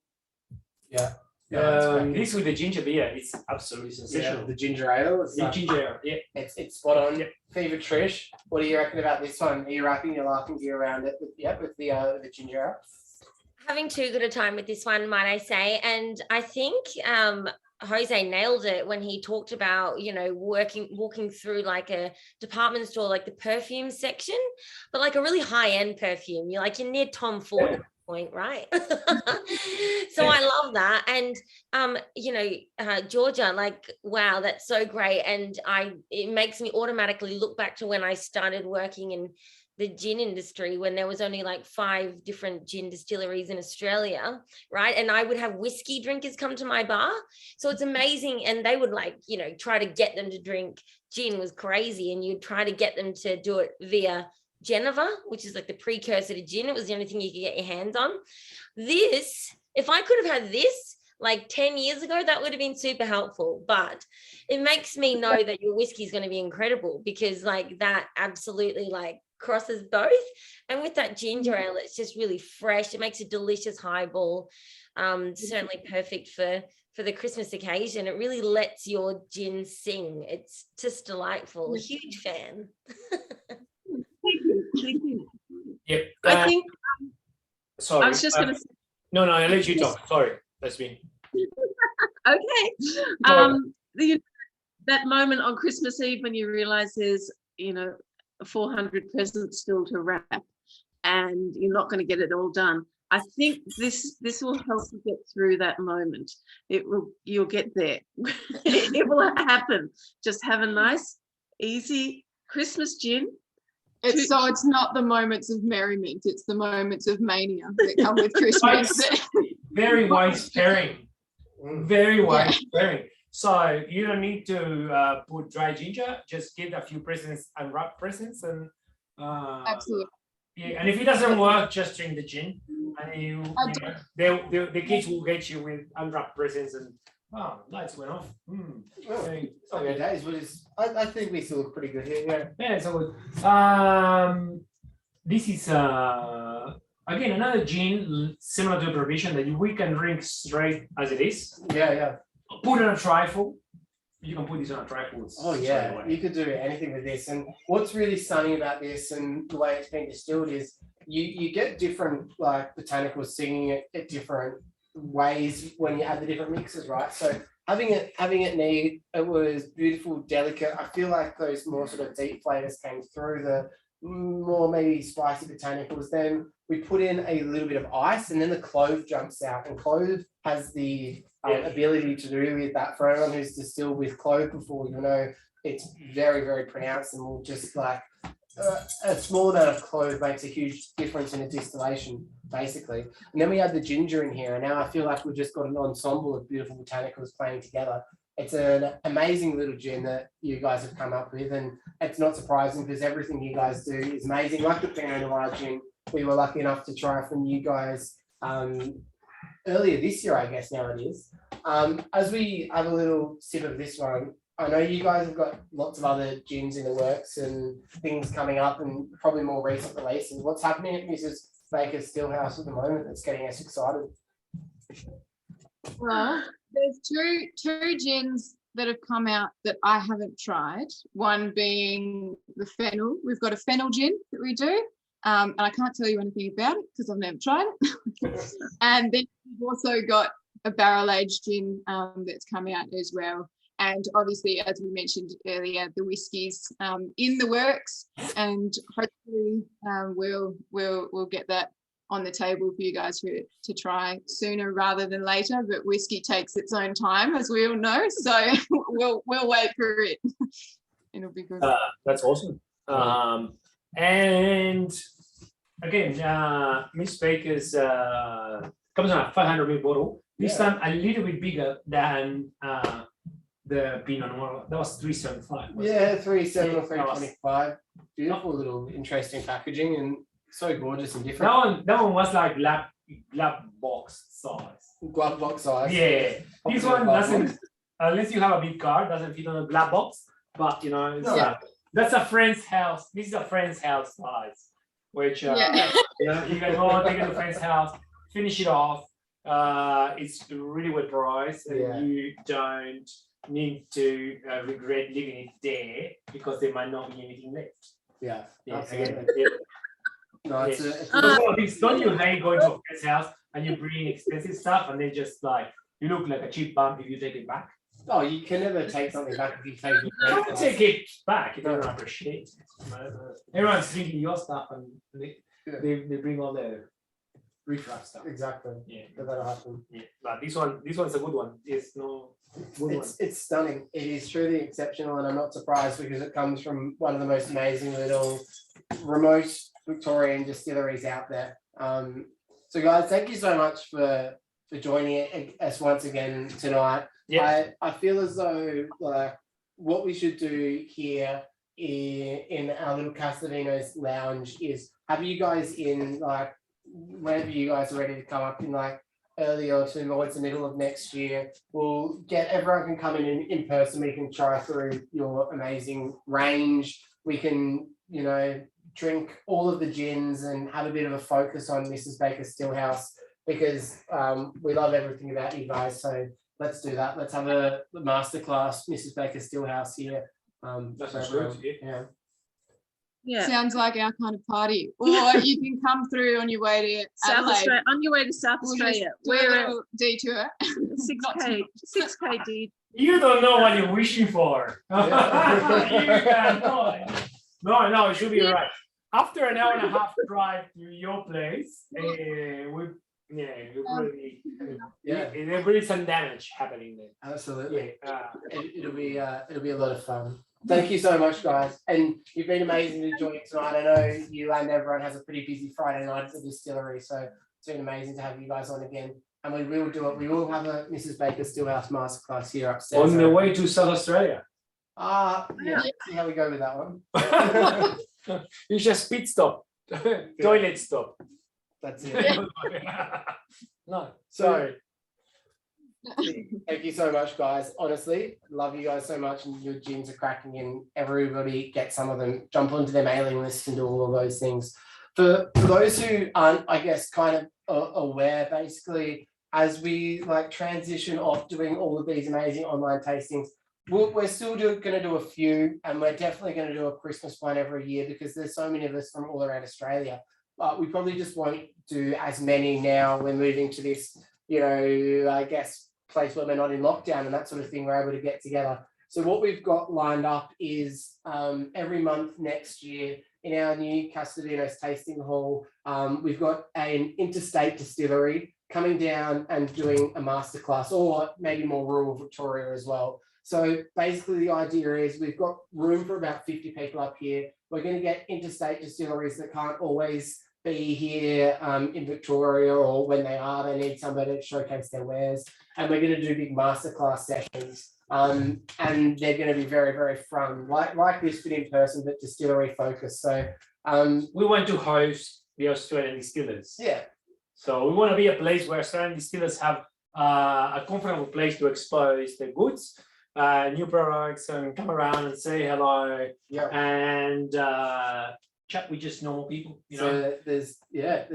Yeah. This with the ginger beer, it's absolutely sensational. The ginger ale. The ginger ale, yeah. It's spot on. Yeah. Fever Trish, what do you reckon about this one? Are you wrapping your laughing gear around it with the ginger ale? Having too good a time with this one, might I say. And I think Jose nailed it when he talked about, you know, walking through like a department store, like the perfume section, but like a really high-end perfume. You're near Tom Ford. Yeah. Point, right? So I love that. And Georgia, like, wow, that's so great. And it makes me automatically look back to when I started working in the gin industry, when there was only like 5 different gin distilleries in Australia, right? And I would have whiskey drinkers come to my bar. So it's amazing. And they would try to get them to drink gin was crazy. And you'd try to get them to do it via Geneva, which is like the precursor to gin. It was the only thing you could get your hands on. This, if I could have had this like 10 years ago, that would have been super helpful. But it makes me know that your whiskey is going to be incredible, because like that absolutely like crosses both. And with that ginger ale, it's just really fresh. It makes a delicious highball. Certainly perfect for the Christmas occasion. It really lets your gin sing. It's just delightful. Huge fan. Yep. I think. Sorry. I was just going to say. No, I'll let you talk. Sorry, that's me. Okay. That moment on Christmas Eve when you realize there's 400 presents still to wrap, and you're not going to get it all done. I think this will help you get through that moment. You'll get there. It will happen. Just have a nice, easy Christmas gin. It's not the moments of merriment, it's the moments of mania that come with Christmas. Very wise pairing. Very wise pairing. So you don't need to put dry ginger, just get a few presents, unwrapped presents, and absolutely. Yeah, and if it doesn't work, just drink the gin, and the kids will get you with unwrapped presents, and lights went off. Okay, days. I think we still look pretty good here. Yeah, it's all good. This is again another gin similar to a provision that we can drink straight as it is. Yeah. Put on a trifle. You can put this on a trifle. Oh yeah, you could do anything with this. And what's really stunning about this and the way it's been distilled is you get different like botanicals singing it at different ways when you add the different mixes, right? So having it neat, it was beautiful, delicate. I feel like those more sort of deep flavors came through, the more maybe spicy botanicals. Then we put in a little bit of ice, and then the clove jumps out, and clove has the ability to do with that. For anyone who's distilled with clove before, it's very, very pronounced, and will just like a small amount of clove makes a huge difference in a distillation, basically. And then we add the ginger in here, and now I feel like we've just got an ensemble of beautiful botanicals playing together. It's an amazing little gin that you guys have come up with, and it's not surprising because everything you guys do is amazing. Like the Pinot Noir gin, we were lucky enough to try from you guys earlier this year, I guess now it is. As we have a little sip of this one, I know you guys have got lots of other gins in the works and things coming up, and probably more recent releases. What's happening at Mrs. Baker's Stillhouse at the moment that's getting us excited? Well, there's two gins that have come out that I haven't tried. One being the fennel. We've got a fennel gin that we do. And I can't tell you anything about it because I've never tried it. And then we've also got a barrel-aged gin that's come out as well. And obviously, as we mentioned earlier, the whiskies in the works, and hopefully we'll get that on the table for you guys to try sooner rather than later. But whiskey takes its own time, as we all know, so we'll wait for it. It'll be good. That's awesome. And again, Miss Baker's comes in a 500 ml bottle. This time a little bit bigger than the Pinot Noir. That was 375. Yeah, 3.7 or That was- 3.25. Beautiful little interesting packaging and so gorgeous and different. That one was like lab box size. Glove box size. Yeah, this one doesn't, unless you have a big car, doesn't fit on a black box. But you know, it's, Yeah. that's a friend's house. This is a friend's house size, which Yeah. you know, you can go and take it to a friend's house, finish it off. It's really well priced, and Yeah. you don't need to regret leaving it there because there might not be anything left. Yeah, Yeah, absolutely. again, yeah. No, it's Yeah. a, it's Because all of this, don't you hate going to a friend's house and you bring expensive stuff and they just like you look like a cheap bum if you take it back. oh, you can never take something back if you take it. Don't take it back if you don't appreciate it. Everyone's drinking your stuff and they bring all the riffraff stuff. Exactly. Yeah, That'll happen. yeah. But this one's a good one. It's no good one. It's stunning. It is truly exceptional, and I'm not surprised because it comes from one of the most amazing little remote Victorian distilleries out there. So guys, thank you so much for joining us once again tonight. Yeah. I feel as though like what we should do here in our little Castellino's lounge is have you guys in like whenever you guys are ready to come up in like early autumn or it's the middle of next year, we'll get everyone can come in person. We can try through your amazing range. We can, you know, drink all of the gins and have a bit of a focus on Mrs. Baker's Stillhouse because we love everything about you guys. So let's do that. Let's have a masterclass, Mrs. Baker's Stillhouse here. That's for good, everyone. yeah. Yeah. Sounds like our kind of party. Or you can come through on your way to South Adelaide. Australia, on your way to South We'll just Australia, do a we're at little detour. 6K, dude. You don't know what you're wishing for. Yeah. You cannot. No, it should be right. After an hour and a half drive to your place, there'll be some damage happening there. Absolutely. Yeah, It'll be a lot of fun. Thank you so much, guys. And you've been amazing to join tonight. I know you and everyone has a pretty busy Friday night at the distillery, so it's been amazing to have you guys on again. And we will do it. We will have a Mrs. Baker Stillhouse masterclass here upstairs. on the way to South Australia. Yeah. See how we go with that one. You just pit stop, toilet stop. That's it. No, So- sorry. Thank you so much, guys. Honestly, love you guys so much, and your gins are cracking. And everybody get some of them. Jump onto their mailing list and do all of those things. For those who aren't, I guess, kind of aware, basically, as we like transition off doing all of these amazing online tastings, we're still going to do a few, and we're definitely going to do a Christmas one every year because there's so many of us from all around Australia. But we probably just won't do as many now. We're moving to this, you know, I guess, place where we're not in lockdown and that sort of thing. We're able to get together. So what we've got lined up is every month next year in our new Castellino's tasting hall, we've got an interstate distillery coming down and doing a masterclass, or maybe more rural Victoria as well. So basically the idea is we've got room for about 50 people up here. We're going to get interstate distilleries that can't always be here in Victoria, or when they are, they need somebody to showcase their wares. And we're going to do big masterclass sessions. And they're going to be very, very fun, like this, but in person, but distillery focused. So We want to host the Australian distillers. yeah, So we want to be a place where Australian distillers have a comfortable place to expose their goods, new products, and come around and say hello yeah. and chat with just normal people, you know. So there's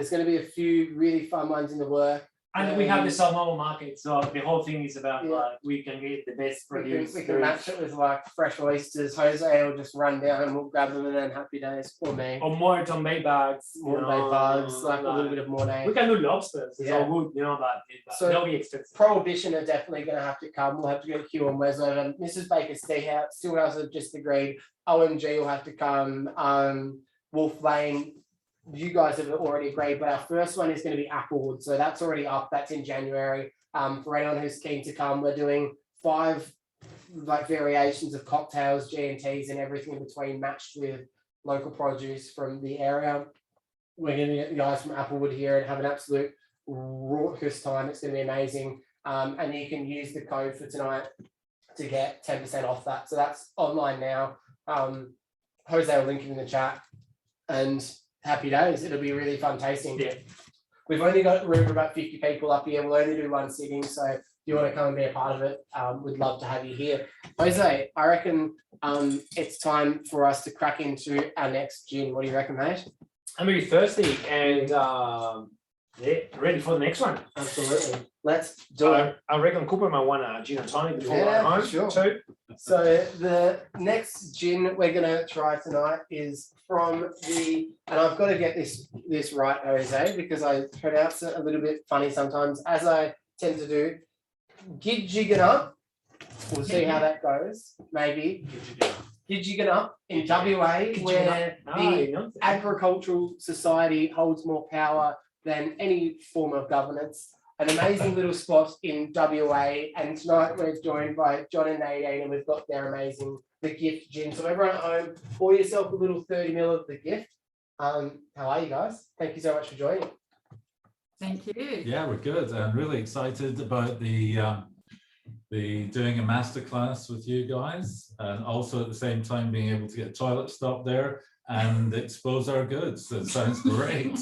going to be a few really fun ones in the work. And we have the Salmomo market, so the whole thing is about Yeah. like we can get the best produce. We can match it with like fresh oysters. Jose will just run down and we'll grab them, and then happy days for me. or more Mornay bags, Mornay bugs, like a little bit of Mornay. We can do lobsters. It's Yeah. all good, you know, but So- they'll be expensive. Prohibition are definitely going to have to come. We'll have to get Hugh and Wes over. Mrs. Baker Stillhouse have just agreed. OMG will have to come. Wolf Lane, you guys have already agreed, but our first one is going to be Applewood. So that's already up. That's in January. For anyone who's keen to come, we're doing 5 like variations of cocktails, G&Ts, and everything in between, matched with local produce from the area. we're going to get the guys from Applewood here and have an absolute raucous time. It's going to be amazing. And you can use the code for tonight to get 10% off that. So that's online now. Jose will link it in the chat. And happy days. It'll be a really fun tasting. Yeah. We've only got room for about 50 people up here. We'll only do one sitting. So if you want to come and be a part of it, we'd love to have you here. Jose, I reckon it's time for us to crack into our next gin. What do you reckon, mate? I'm really thirsty and yeah, ready for the next one. Absolutely. Let's do it. I reckon Cooper might want a gin and tonic before Yeah, going home. sure. Too. So the next gin we're gonna try tonight is from the, and I've got to get this right, Jose, because I pronounce it a little bit funny sometimes, as I tend to do. Gidjiganup. We'll see how that goes. Maybe Gidjiganup in WA, where the agricultural society holds more power than any form of governance. An amazing little spot in WA, and tonight we're joined by John and Nadine, and we've got their amazing The Gift gin. So everyone at home, pour yourself a little 30 ml of The Gift. How are you guys? Thank you so much for joining. Thank you. Yeah, we're good and really excited about the doing a masterclass with you guys, and also at the same time being able to get a toilet stop there and expose our goods. It sounds great.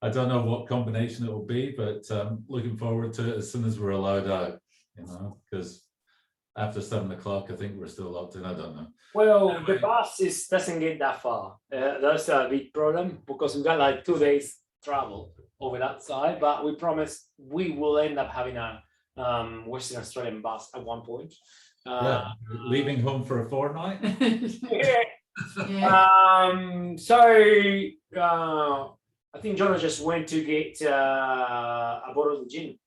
I don't know what combination it will be, but looking forward to it as soon as we're allowed out, you know, because after 7 o'clock, I think we're still locked in. I don't know. Well, the bus doesn't get that far. That's a big problem because we got like 2 days travel over that side, but we promise we will end up having a Western Australian bus at one point. Yeah, leaving home for a fortnight. Yeah. I think Jonah just went to get a bottle of gin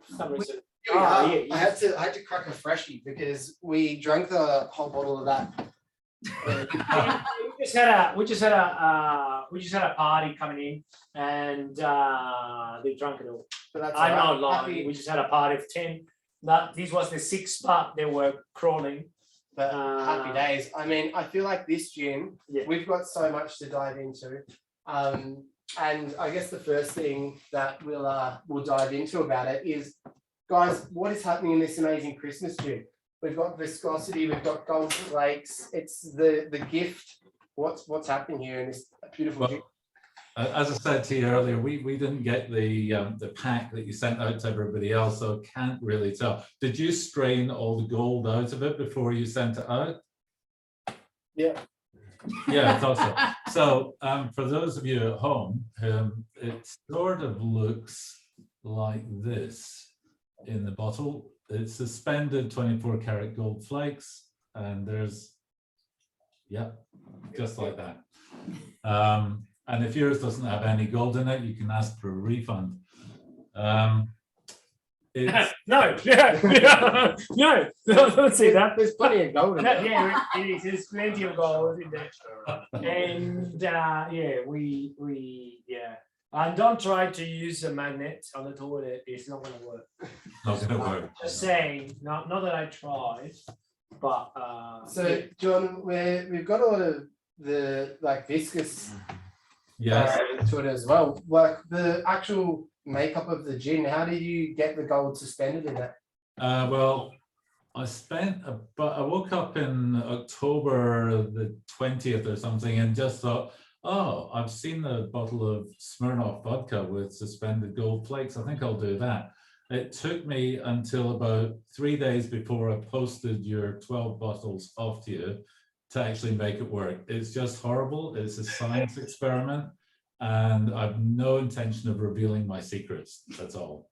for some reason. I had to crack a freshie because we drank the whole bottle of that. we just had a party coming in, and they drank it all. I'm not lying. We just had a party of 10. This was the 6th part they were crawling. But happy days. I mean, I feel like this gin, we've got so much to dive into. And I guess the first thing that we'll dive into about it is, guys, what is happening in this amazing Christmas gin? We've got viscosity, we've got gold flakes. It's the gift. What's happening here in this beautiful gin? As I said to you earlier, we didn't get the pack that you sent out to everybody else, so can't really tell. Did you strain all the gold out of it before you sent it out? Yeah. Yeah, I thought so. So for those of you at home, it sort of looks like this in the bottle. It's suspended 24 karat gold flakes, and there's, yeah, just like that. And if yours doesn't have any gold in it, you can ask for a refund. No, don't say that. There's plenty of gold in it. Yeah, it is. There's plenty of gold in there. And and don't try to use a magnet on the toilet. It's not going to work. Not going to work. Just saying, not that I tried, but so John, we've got a lot of the viscous to it as well. Like the actual makeup of the gin, how did you get the gold suspended in that? Well, I woke up in October the 20th or something and just thought, oh, I've seen the bottle of Smirnoff vodka with suspended gold flakes. I think I'll do that. It took me until about 3 days before I posted your 12 bottles off to you to actually make it work. It's just horrible. It's a science experiment, and I've no intention of revealing my secrets. That's all.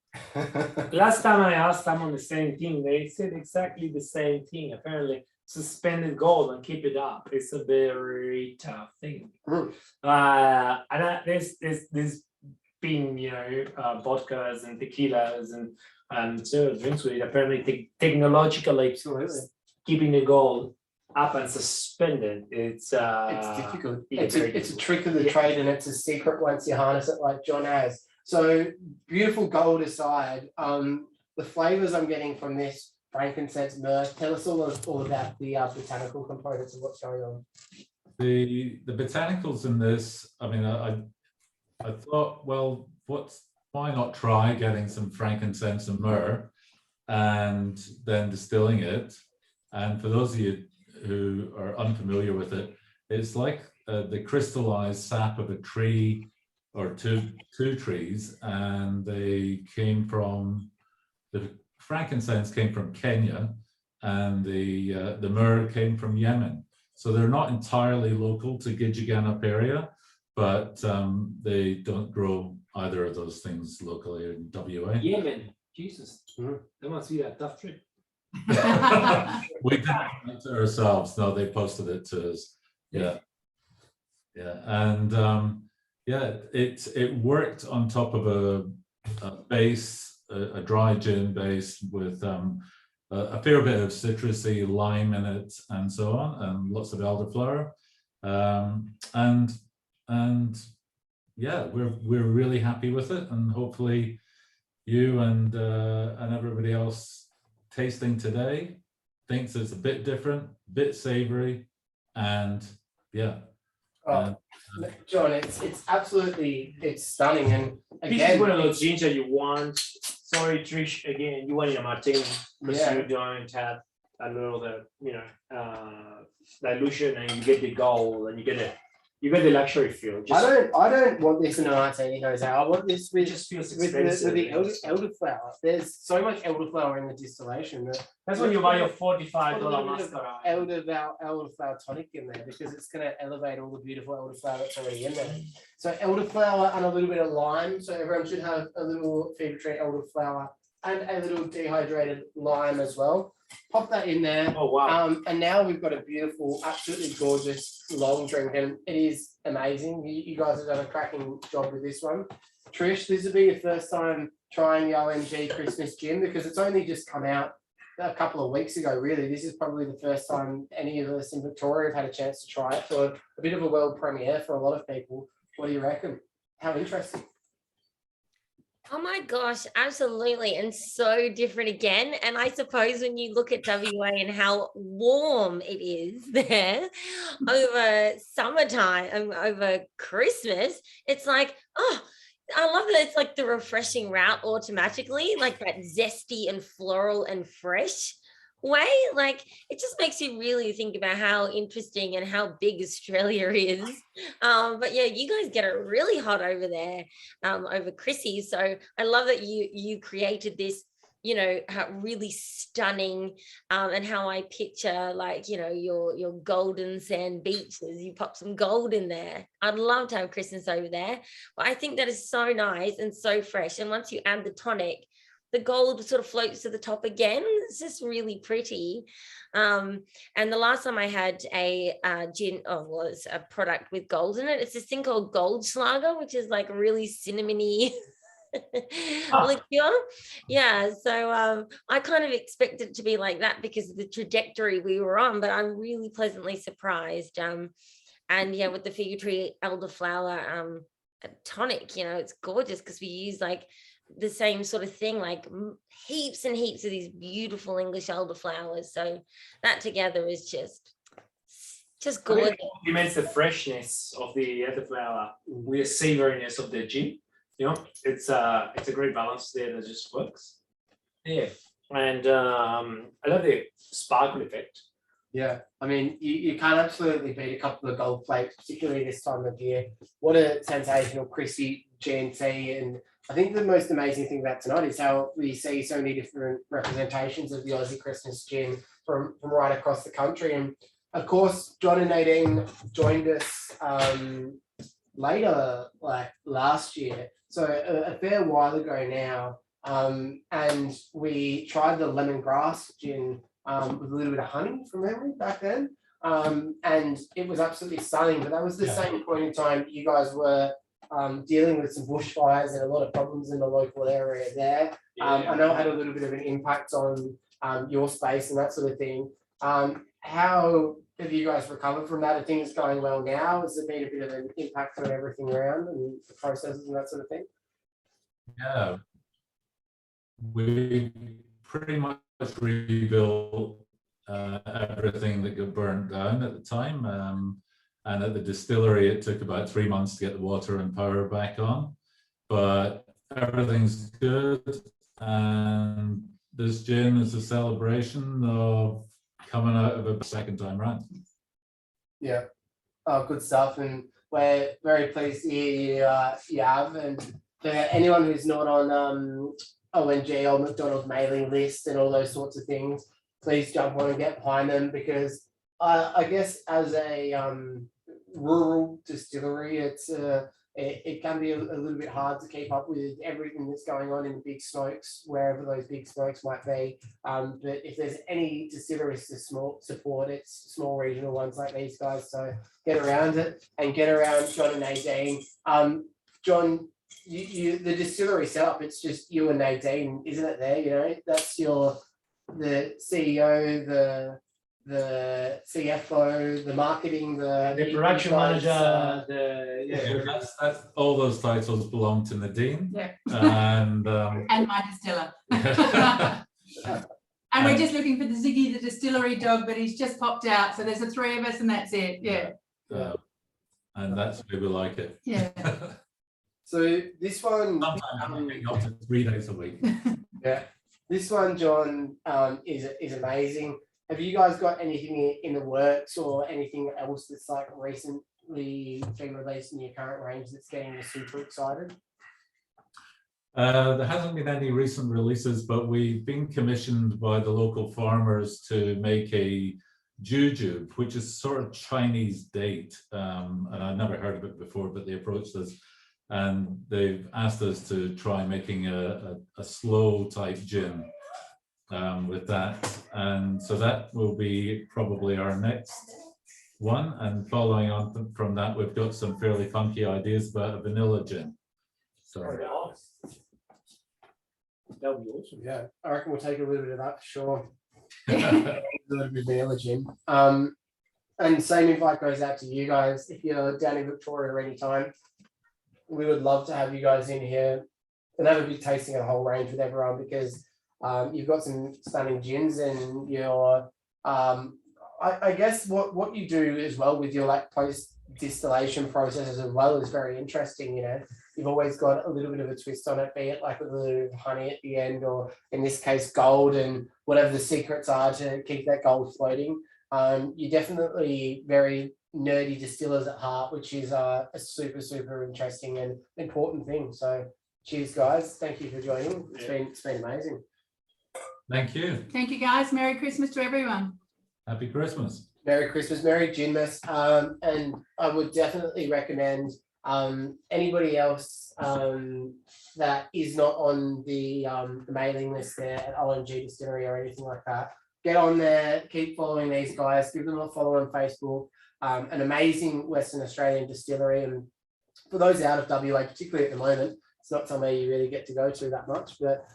Last time I asked someone the same thing, they said exactly the same thing. Apparently, suspended gold and keep it up. It's a very tough thing. There's been, vodkas and tequilas and certain drinks with it. Apparently, technologically, keeping the gold up and suspended, it's difficult. It's a trick of the trade, and it's a secret once you harness it like John has. So beautiful gold aside, the flavors I'm getting from this frankincense, myrrh. Tell us all about the botanical components of what's going on. the botanicals in this, I mean, I thought, well, why not try getting some frankincense and myrrh and then distilling it? And for those of you who are unfamiliar with it, it's like the crystallized sap of a tree or two trees, and they came from, the frankincense came from Kenya, and the myrrh came from Yemen. So they're not entirely local to Gidgegannup area, but they don't grow either of those things locally in WA. Yemen, Jesus, that must be a tough trip. We didn't do it ourselves. No, they posted it to us. Yeah, and it worked on top of a base, a dry gin base with a fair bit of citrusy lime in it, and so on, and lots of elderflower, and yeah, we're really happy with it, and hopefully you and everybody else tasting today thinks it's a bit different, bit savory, and yeah. John, it's absolutely, it's stunning, and This is one of those gins that you want. Sorry, Trish, again, you want in a martini because you don't have a little dilution, and you get the gold, and you get the luxury feel. I don't want this in a martini, Jose. I want this with, just feels with expensive. the elderflower. There's so much elderflower in the distillation. That's when you buy your $45 mascara. Elderflower tonic in there, because it's going to elevate all the beautiful elderflower that's already in there. So elderflower and a little bit of lime. So everyone should have a little Fever Tree elderflower and a little dehydrated lime as well. Pop that in there. Oh wow! And now we've got a beautiful, absolutely gorgeous long drink, and it is amazing. You guys have done a cracking job with this one. Trish, this will be your first time trying the OMG Christmas gin, because it's only just come out a couple of weeks ago, really. This is probably the first time any of us in Victoria have had a chance to try it, so a bit of a world premiere for a lot of people. What do you reckon? How interesting. Oh my gosh, absolutely. And so different again. And I suppose when you look at WA and how warm it is there over summertime, over Christmas, it's like, oh, I love that it's like the refreshing route automatically, like that zesty and floral and fresh way. Like it just makes you really think about how interesting and how big Australia is. But yeah, you guys get it really hot over there, over Chrissy. So I love that you created this, really stunning, and how I picture like, your golden sand beaches. You pop some gold in there. I'd love to have Christmas over there. But I think that is so nice and so fresh. And once you add the tonic, the gold sort of floats to the top again. It's just really pretty. And the last time I had a gin, was a product with gold in it. It's this thing called Goldschlager, which is like really cinnamony liqueur. Yeah, so I kind of expected it to be like that because of the trajectory we were on, but I'm really pleasantly surprised. And yeah, with the Fig Tree elderflower tonic, it's gorgeous because we use like the same sort of thing, like heaps and heaps of these beautiful English elderflowers. So that together is just gorgeous. It complements the freshness of the elderflower with the savoriness of the gin. It's a great balance there that just works. Yeah, and I love the sparkle effect. Yeah, I mean, you can't absolutely beat a couple of gold plates, particularly this time of year. What a sensational, crispy G&T. And I think the most amazing thing about tonight is how we see so many different representations of the Aussie Christmas gin from right across the country. And of course, John and Nadine joined us later, like last year. So a fair while ago now. And we tried the lemongrass gin with a little bit of honey from memory back then. And it was absolutely stunning, but that was the same point in time you guys were dealing with some bushfires and a lot of problems in the local area there. I know it had a little bit of an impact on your space and that sort of thing. How have you guys recovered from that? Are things going well now? Has there been a bit of an impact on everything around and the processes and that sort of thing? Yeah, we pretty much rebuilt everything that got burned down at the time, And at the distillery, it took about 3 months to get the water and power back on. But everything's good. And this gin is a celebration of coming out of a second time round. Yeah, good stuff, and we're very pleased to hear you have. And for anyone who's not on ONG or McDonald's mailing list and all those sorts of things, please jump on and get behind them, because I guess as a rural distillery, it can be a little bit hard to keep up with everything that's going on in the big smokes, wherever those big smokes might be. But if there's any distilleries to support, it's small regional ones like these guys. So get around it and get around John and Nadine. John, you the distillery setup, it's just you and Nadine, isn't it there? You know, that's the CEO, the CFO, the marketing, the production manager, that's all those titles belong to Nadine. Yeah. And my distiller. And we're just looking for the Ziggy, the distillery dog, but he's just popped out. So there's the three of us, and that's it. Yeah. And that's where we like it. Yeah. So this one, sometimes up to 3 days a week. Yeah, this one, John, is amazing. Have you guys got anything in the works or anything else that's like recently been released in your current range that's getting you super excited? There hasn't been any recent releases, but we've been commissioned by the local farmers to make a jujube, which is sort of Chinese date. And I'd never heard of it before, but they approached us and they've asked us to try making a slow type gin with that. And so that will be probably our next one. And following on from that, we've got some fairly funky ideas about a vanilla gin. So that would be awesome. Yeah, I reckon we'll take a little bit of that for sure. A little bit of vanilla gin. And same invite goes out to you guys. If you're down in Victoria anytime, we would love to have you guys in here and have a big tasting of the whole range with everyone, because you've got some stunning gins, and you're I guess what you do as well with your like post distillation processes as well is very interesting. You know, you've always got a little bit of a twist on it, be it like with a little bit of honey at the end, or in this case gold, and whatever the secrets are to keep that gold floating. You're definitely very nerdy distillers at heart, which is a super interesting and important thing. So cheers guys, thank you for joining. It's been amazing. Thank you. Thank you guys. Merry Christmas to everyone. Happy Christmas. Merry Christmas, Merry Ginmas. And I would definitely recommend anybody else that is not on the mailing list there at ONG Distillery or anything like that, get on there, keep following these guys, give them a follow on Facebook. An amazing Western Australian distillery, and for those out of WA, particularly at the moment, it's not somewhere you really get to go to that much, but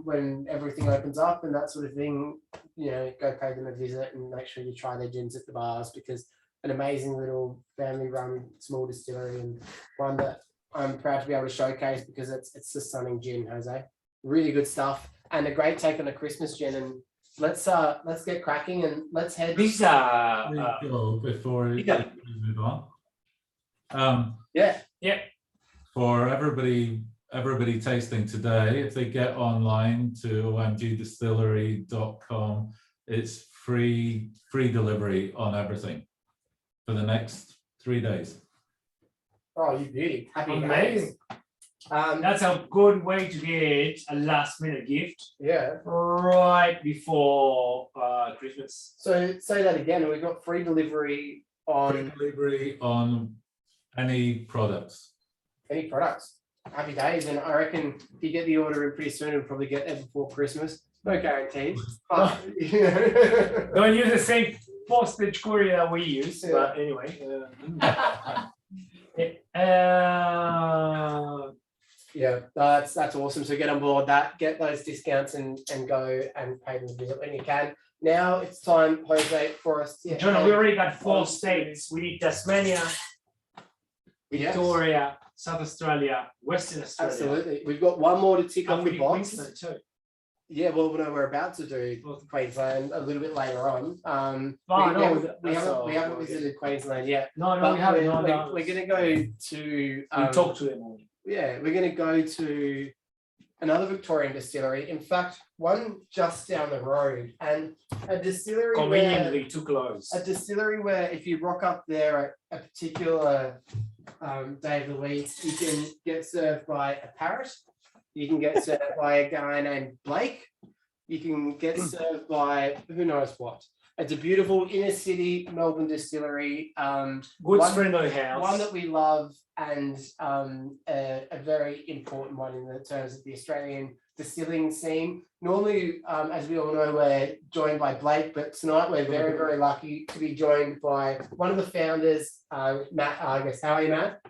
when everything opens up and that sort of thing, you know, go pay them a visit and make sure you try their gins at the bars, because an amazing little family run small distillery, and one that I'm proud to be able to showcase because it's the stunning gin, Jose. Really good stuff and a great take on a Christmas gin. And let's get cracking and let's head. This before we move on. Yeah. For everybody tasting today, if they get online to omgdistillery.com, it's free delivery on everything for the next 3 days. Oh, you beauty. Happy amazing. days. That's a good way to get a last minute gift. Yeah. Right before Christmas. So say that again. We've got free delivery on any products. Any products. Happy days. And I reckon if you get the order in pretty soon, it'll probably get there before Christmas. No guarantees. But, don't use the same postage courier that we use, Yeah. but anyway. Yeah, that's awesome. So get on board that, get those discounts and go and pay them a visit when you can. Now it's time, Jose, for us to John, we already got 4 states. We need Tasmania, Victoria, South Australia, Western Australia. Absolutely. We've got one more to tick off And we the need box. Queensland too. Yeah, well, no, we're about to do Queensland a little bit later on. We haven't visited Queensland yet. No, we haven't. We're going to go to. We talk to them all. Yeah, we're going to go to another Victorian distillery. In fact, one just down the road, and a distillery conveniently too close. A distillery where if you rock up there at a particular day of the week, you can get served by a parrot. You can get served by a guy named Blake. You can get served by who knows what. It's a beautiful inner city Melbourne distillery. Good friendly house. One that we love, and a very important one in the terms of the Australian distilling scene. Normally, as we all know, we're joined by Blake, but tonight we're very, very lucky to be joined by one of the founders, Matt Argus. How are you, Matt?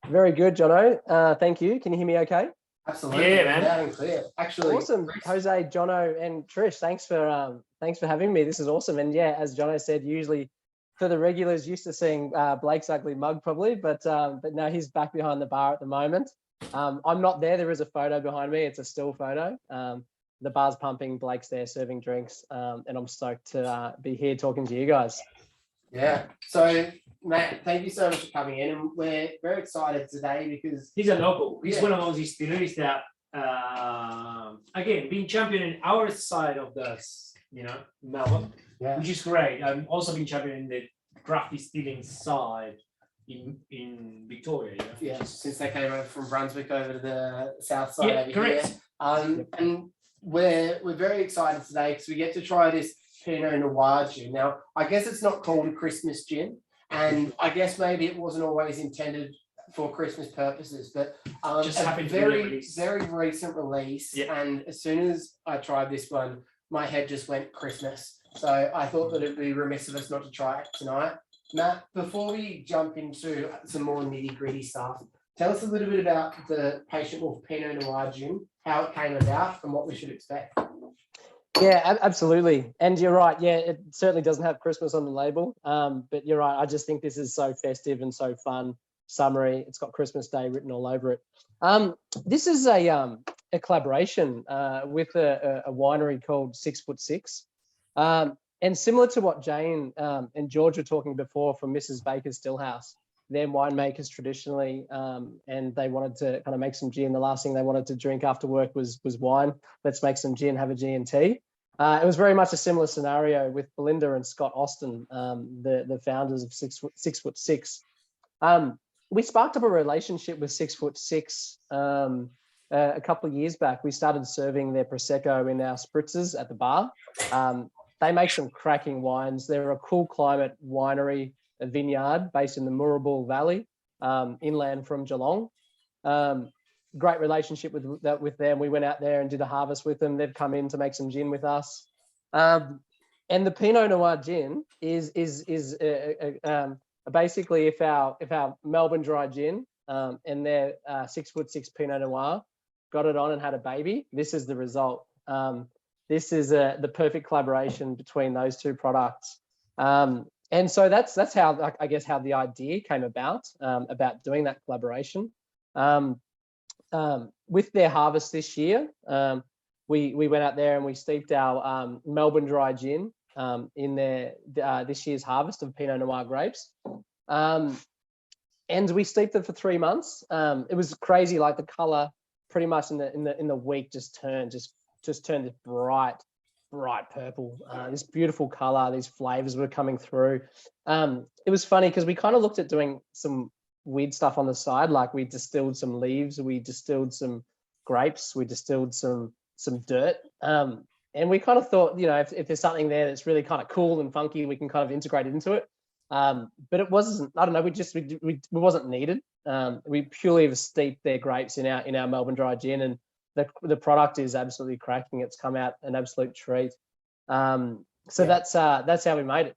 Very good, Jono. Thank you. Can you hear me okay? Absolutely. Yeah, man. Loud and clear. Actually, awesome. Jose, Jono, and Trish, thanks for having me. This is awesome. And yeah, as Jono said, usually for the regulars, used to seeing Blake's ugly mug probably, but now he's back behind the bar at the moment. I'm not there. There is a photo behind me. It's a still photo. The bar's pumping. Blake's there serving drinks, and I'm stoked to be here talking to you guys. Yeah. So, Matt, thank you so much for coming in, and we're very excited today because he's a local. He's one of those distilleries that, again, being champion in our side of the, Melbourne, which is great. I've also been champion in the craft distilling side in Victoria. Yeah, since they came over from Brunswick over to the south side over correct. Here. And we're very excited today because we get to try this Pinot Noir gin. Now, I guess it's not called a Christmas gin, and I guess maybe it wasn't always intended for Christmas purposes, but just a happened to very recent release. Yeah. And as soon as I tried this one, my head just went Christmas. So I thought that it'd be remiss of us not to try it tonight. Matt, before we jump into some more nitty-gritty stuff, tell us a little bit about the Patient Wolf Pinot Noir gin, how it came about, and what we should expect. Yeah, absolutely. And you're right. Yeah, it certainly doesn't have Christmas on the label. But you're right. I just think this is so festive and so fun, summery. It's got Christmas Day written all over it. This is a collaboration with a winery called 6 Foot 6. And similar to what Jane and George were talking before from Mrs. Baker's Stillhouse, they're winemakers traditionally, and they wanted to kind of make some gin. The last thing they wanted to drink after work was wine. Let's make some gin, have a G&T. It was very much a similar scenario with Belinda and Scott Austin, the founders of 6 Foot 6. We sparked up a relationship with 6 Foot 6 a couple of years back. We started serving their Prosecco in our spritzers at the bar. They make some cracking wines. They're a cool climate winery, a vineyard based in the Moorabool Valley, inland from Geelong. Great relationship with them. We went out there and did a harvest with them. They've come in to make some gin with us. And the Pinot Noir gin is basically if our Melbourne dry gin and their 6 Foot 6 Pinot Noir got it on and had a baby, this is the result. This is the perfect collaboration between those two products. And so that's how, I guess, how the idea came about doing that collaboration. With their harvest this year, we went out there and we steeped our Melbourne dry gin in their this year's harvest of Pinot Noir grapes. And we steeped it for 3 months. It was crazy, like the color pretty much in the week just turned this bright purple, this beautiful color, these flavors were coming through. It was funny because we kind of looked at doing some weird stuff on the side, like we distilled some leaves, we distilled some grapes, we distilled some dirt. And we kind of thought, if there's something there that's really kind of cool and funky, we can kind of integrate it into it. But it wasn't, I don't know, we wasn't needed. We purely have steeped their grapes in our Melbourne dry gin, and the product is absolutely cracking. It's come out an absolute treat. That's how we made it.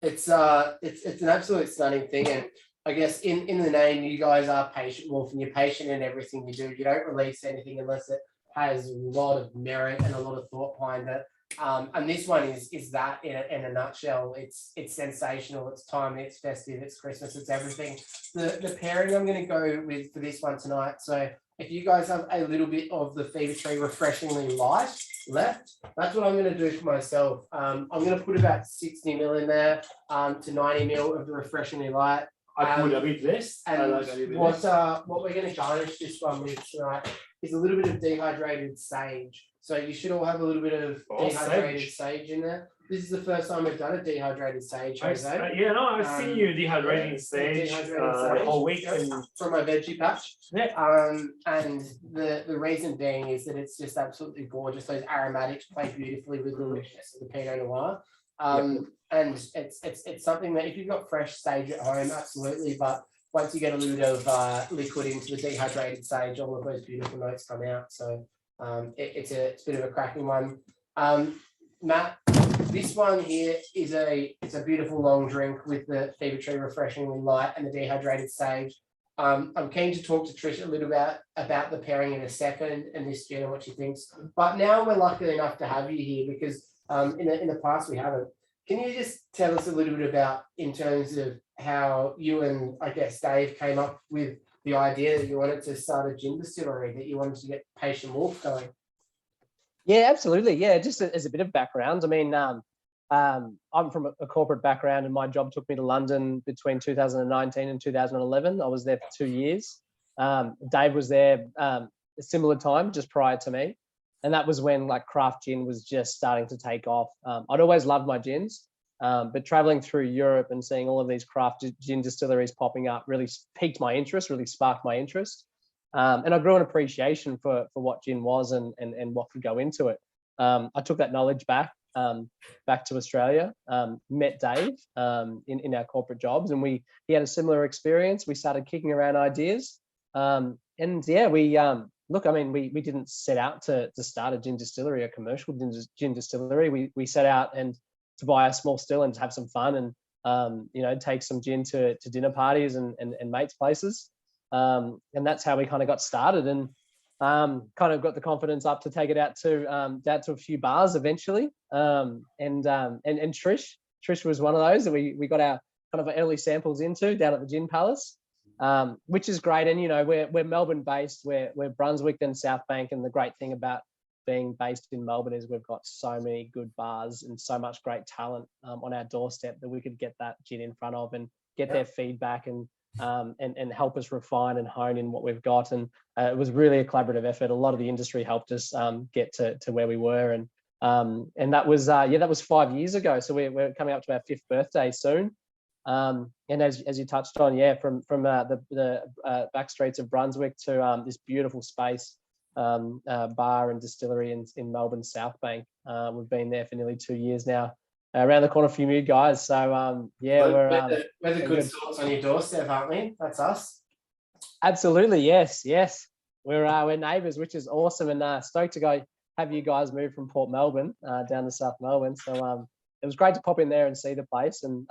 It's an absolute stunning thing, and I guess in the name, you guys are Patient Wolf, and you're patient in everything you do. You don't release anything unless it has a lot of merit and a lot of thought behind it. And this one is that in a nutshell. It's sensational. It's timely. It's festive. It's Christmas. It's everything. The pairing I'm going to go with for this one tonight. So if you guys have a little bit of the Fever Tree Refreshingly Light left, that's what I'm going to do for myself. I'm going to put about 60 ml in there to 90 ml of the Refreshingly Light. I put a bit less. I And like a little bit less. what we're going to garnish this one with tonight is a little bit of dehydrated sage. So you should all have a little bit of dehydrated sage in there. This is the first time we've done a dehydrated sage, Jose. Yeah, no, I've seen you dehydrating sage the whole week. Yep, And from my veggie patch. yeah, And the reason being is that it's just absolutely gorgeous. Those aromatics play beautifully with the richness of the Pinot Noir. And it's something that if you've got fresh sage at home, absolutely. But once you get a little bit of liquid into the dehydrated sage, all of those beautiful notes come out. So it's a bit of a cracking one. Matt, this one here is it's a beautiful long drink with the Fever Tree Refreshingly Light and the dehydrated sage. I'm keen to talk to Trish a little about the pairing in a second and this gin and what she thinks. But now we're lucky enough to have you here because in the past we haven't. Can you just tell us a little bit about in terms of how you and I guess Dave came up with the idea that you wanted to start a gin distillery, that you wanted to get Patient Wolf going? Yeah, absolutely. Yeah, just as a bit of background. I mean, I'm from a corporate background, and my job took me to London between 2019 and 2011. I was there for 2 years. Dave was there a similar time, just prior to me. And that was when like craft gin was just starting to take off. I'd always loved my gins, but traveling through Europe and seeing all of these craft gin distilleries popping up really piqued my interest, really sparked my interest. And I grew an appreciation for what gin was and what could go into it. I took that knowledge back to Australia, met Dave in our corporate jobs, and he had a similar experience. We started kicking around ideas. And yeah, look, I mean, we didn't set out to start a gin distillery, a commercial gin distillery. We set out and to buy a small still and to have some fun and, take some gin to dinner parties and mates' places. And that's how we kind of got started and kind of got the confidence up to take it out to a few bars eventually. And Trish was one of those that we got our kind of early samples into down at the Gin Palace. Which is great. And, we're Melbourne based, we're Brunswick and South Bank. And the great thing about being based in Melbourne is we've got so many good bars and so much great talent on our doorstep that we could get that gin in front of and get their feedback and help us refine and hone in what we've got. And it was really a collaborative effort. A lot of the industry helped us get to where we were. And that was, that was 5 years ago. So we're coming up to our 5th birthday soon. And as you touched on, from the back streets of Brunswick to this beautiful space, bar and distillery in Melbourne South Bank. We've been there for nearly 2 years now, around the corner from you guys. So we're the good sorts on your doorstep, aren't we? That's us. Absolutely, yes. We're neighbours, which is awesome, and stoked to have you guys move from Port Melbourne down to South Melbourne. So it was great to pop in there and see the place, and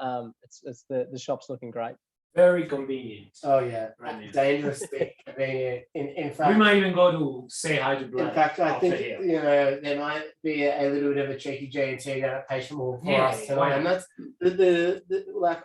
it's the shop's looking great. Very convenient. Oh yeah, dangerously convenient. In fact, we might even go to say hi to Brad. In fact, I think here. there might be a little bit of a cheeky G&T down at Patient Wolf for us tonight, and that's the like.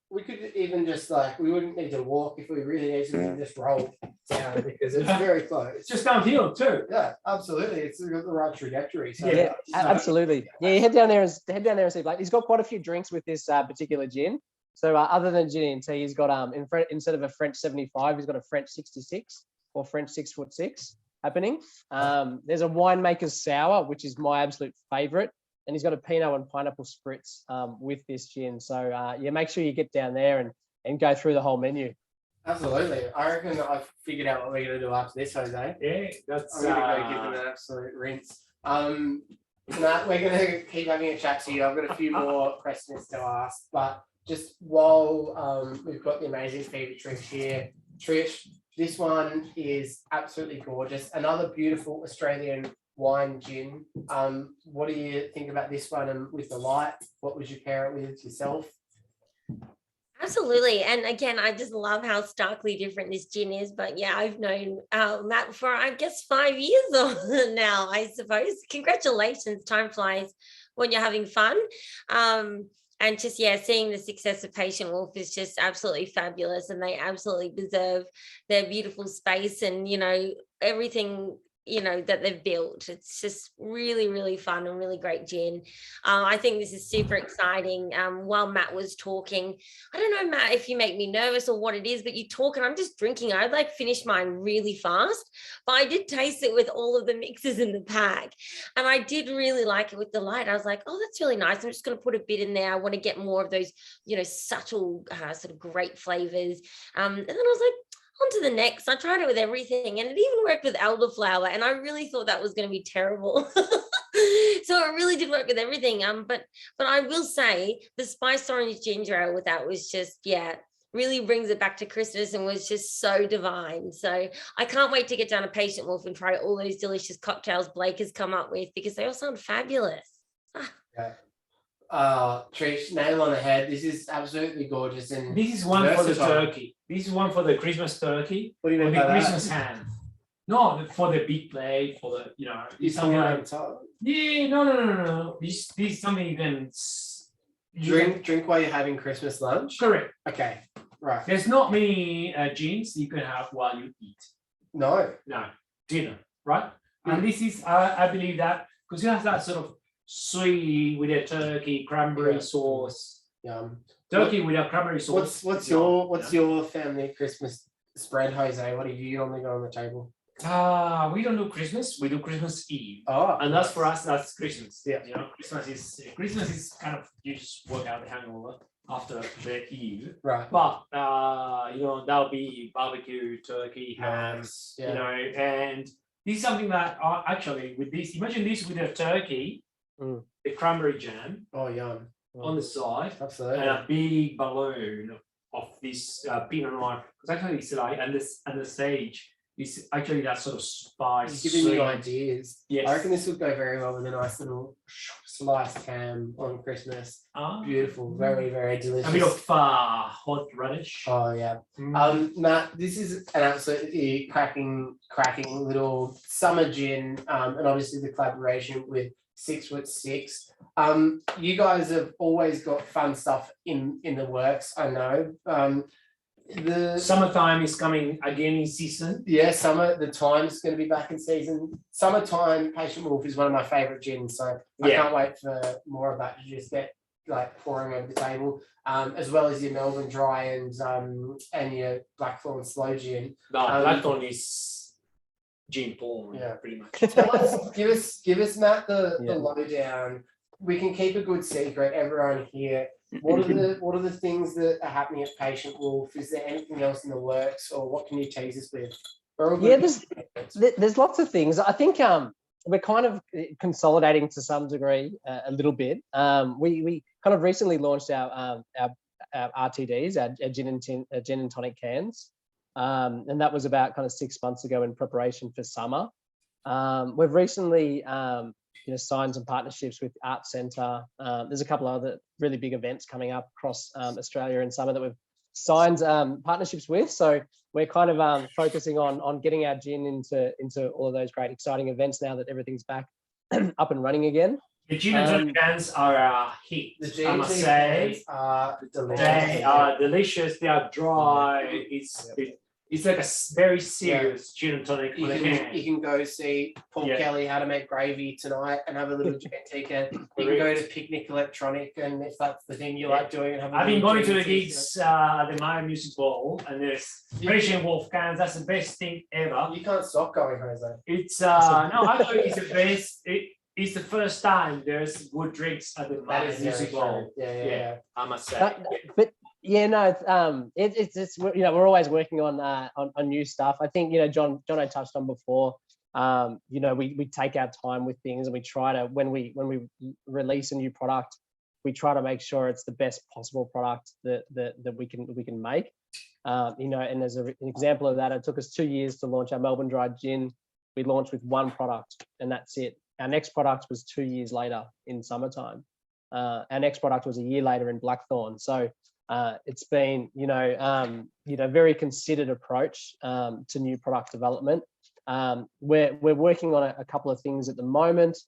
We could even just we wouldn't need to walk if we really needed to just roll down because it's very close. It's just downhill too. Yeah, absolutely. It's got the right trajectory. So yeah, absolutely. Yeah, you head down there and see Blake. He's got quite a few drinks with this particular gin. So other than G&T, he's got instead of a French 75, he's got a French 66 or French 6'6" happening. There's a winemaker's sour, which is my absolute favourite. And he's got a Pinot and pineapple spritz with this gin. So make sure you get down there and go through the whole menu. Absolutely. I reckon I've figured out what we're going to do after this, Jose. Yeah, that's... I'm going to go give them an absolute rinse. Matt, we're going to keep having a chat to you. I've got a few more questions to ask. But just while we've got the amazing Fever Tree here, Trish, this one is absolutely gorgeous. Another beautiful Australian wine gin. What do you think about this one and with the light? What would you pair it with yourself? Absolutely. And again, I just love how starkly different this gin is. But yeah, I've known Matt for, I guess, 5 years now, I suppose. Congratulations. Time flies when you're having fun. And just, yeah, seeing the success of Patient Wolf is just absolutely fabulous, and they absolutely deserve their beautiful space and, you know, everything, you know, that they've built. It's just really, really fun and really great gin. I think this is super exciting. While Matt was talking, I don't know, Matt, if you make me nervous or what it is, but you talk and I'm just drinking. I'd like finish mine really fast, but I did taste it with all of the mixes in the pack, and I did really like it with the light. I was like, oh, that's really nice. I'm just going to put a bit in there. I want to get more of those, you know, subtle sort of great flavors. And then I was like, on to the next. I tried it with everything, and it even worked with elderflower, and I really thought that was going to be terrible. So it really did work with everything. But I will say the spiced orange ginger ale with that was just, yeah, really brings it back to Christmas and was just so divine. So I can't wait to get down to Patient Wolf and try all those delicious cocktails Blake has come up with, because they all sound fabulous. Yeah. Trish, nail on the head. This is absolutely gorgeous. And this is one for the versatile. turkey. This is one for the Christmas turkey. What do you or mean the by that? Christmas ham. No, for the big plate, for the, you know, You it's something talking like, about yeah, no. This is something you can drink while you're having Christmas lunch? Correct. Okay, right. There's not many gins you can have while you eat. No. Dinner, right? And this is, I believe that, because it has that sort of sweet with a turkey cranberry sauce. Yum. Turkey with a cranberry sauce. What's your family Christmas spread, Jose? What do you normally go on the table? We don't do Christmas. We do Christmas Eve. Oh, and that's for us. That's Christmas. Yeah. You know, Christmas is kind of, you just work out the hangover after the Eve. Right. But you know, that'll be barbecue, turkey, ham. Yeah. You know, and this is something that actually with this. Imagine this with a turkey, the cranberry jam. Oh, yum. On the side, absolutely, and a big balloon of this Pinot Noir. Because actually, it's like, and the sage is actually that sort of spice. You're giving me ideas. Yes. I reckon this would go very well with a nice little sliced ham on Christmas. Beautiful, very, very delicious. A bit of hot radish. Oh yeah. Matt, this is an absolutely cracking little summer gin, and obviously the collaboration with 6'6". You guys have always got fun stuff in the works, I know. The summertime is coming again in season. Yeah, the time's going to be back in season. Summertime Patient Wolf is one of my favorite gins, so I can't wait for more of that to just get like pouring over the table, as well as your Melbourne Dry and your Blackthorn Slow Gin. No, Blackthorn is gin porn, pretty much. Tell us, give us Matt the lowdown. We can keep a good secret, everyone here. What are the things that are happening at Patient Wolf? Is there anything else in the works, or what can you tease us with? Yeah, there's lots of things. I think we're kind of consolidating to some degree a little bit. We kind of recently launched our RTDs, our gin and tonic cans, and that was about kind of 6 months ago in preparation for summer. We've recently signed some partnerships with Art Centre. There's a couple of other really big events coming up across Australia in summer that we've signed partnerships with. So we're kind of focusing on getting our gin into all of those great exciting events now that everything's back up and running again. The gin and tonic cans are a hit. The I must say, are delicious. They are delicious. They are dry. It's like a very serious gin and tonic. You can go see Paul Kelly How to Make Gravy tonight and have a little gin tea. You can go to Picnic Electronic, and if that's the thing you like doing, and have I've been going to the gigs at the Maya Music Bowl, and there's Patient Wolf cans. That's the best thing ever. You can't stop going, Jose. It's no, actually, it's the best. It's the first time there's good drinks at the Maya Music Bowl. Yeah. I must say. But yeah, no, it's we're always working on new stuff. I think John I touched on before. We take our time with things, and we try to when we release a new product, we try to make sure it's the best possible product that we can make. And as an example of that, it took us 2 years to launch our Melbourne Dry Gin. We launched with one product, and that's it. Our next product was 2 years later in summertime. Our next product was a year later in Blackthorn. So it's been, very considered approach to new product development. We're working on a couple of things at the moment.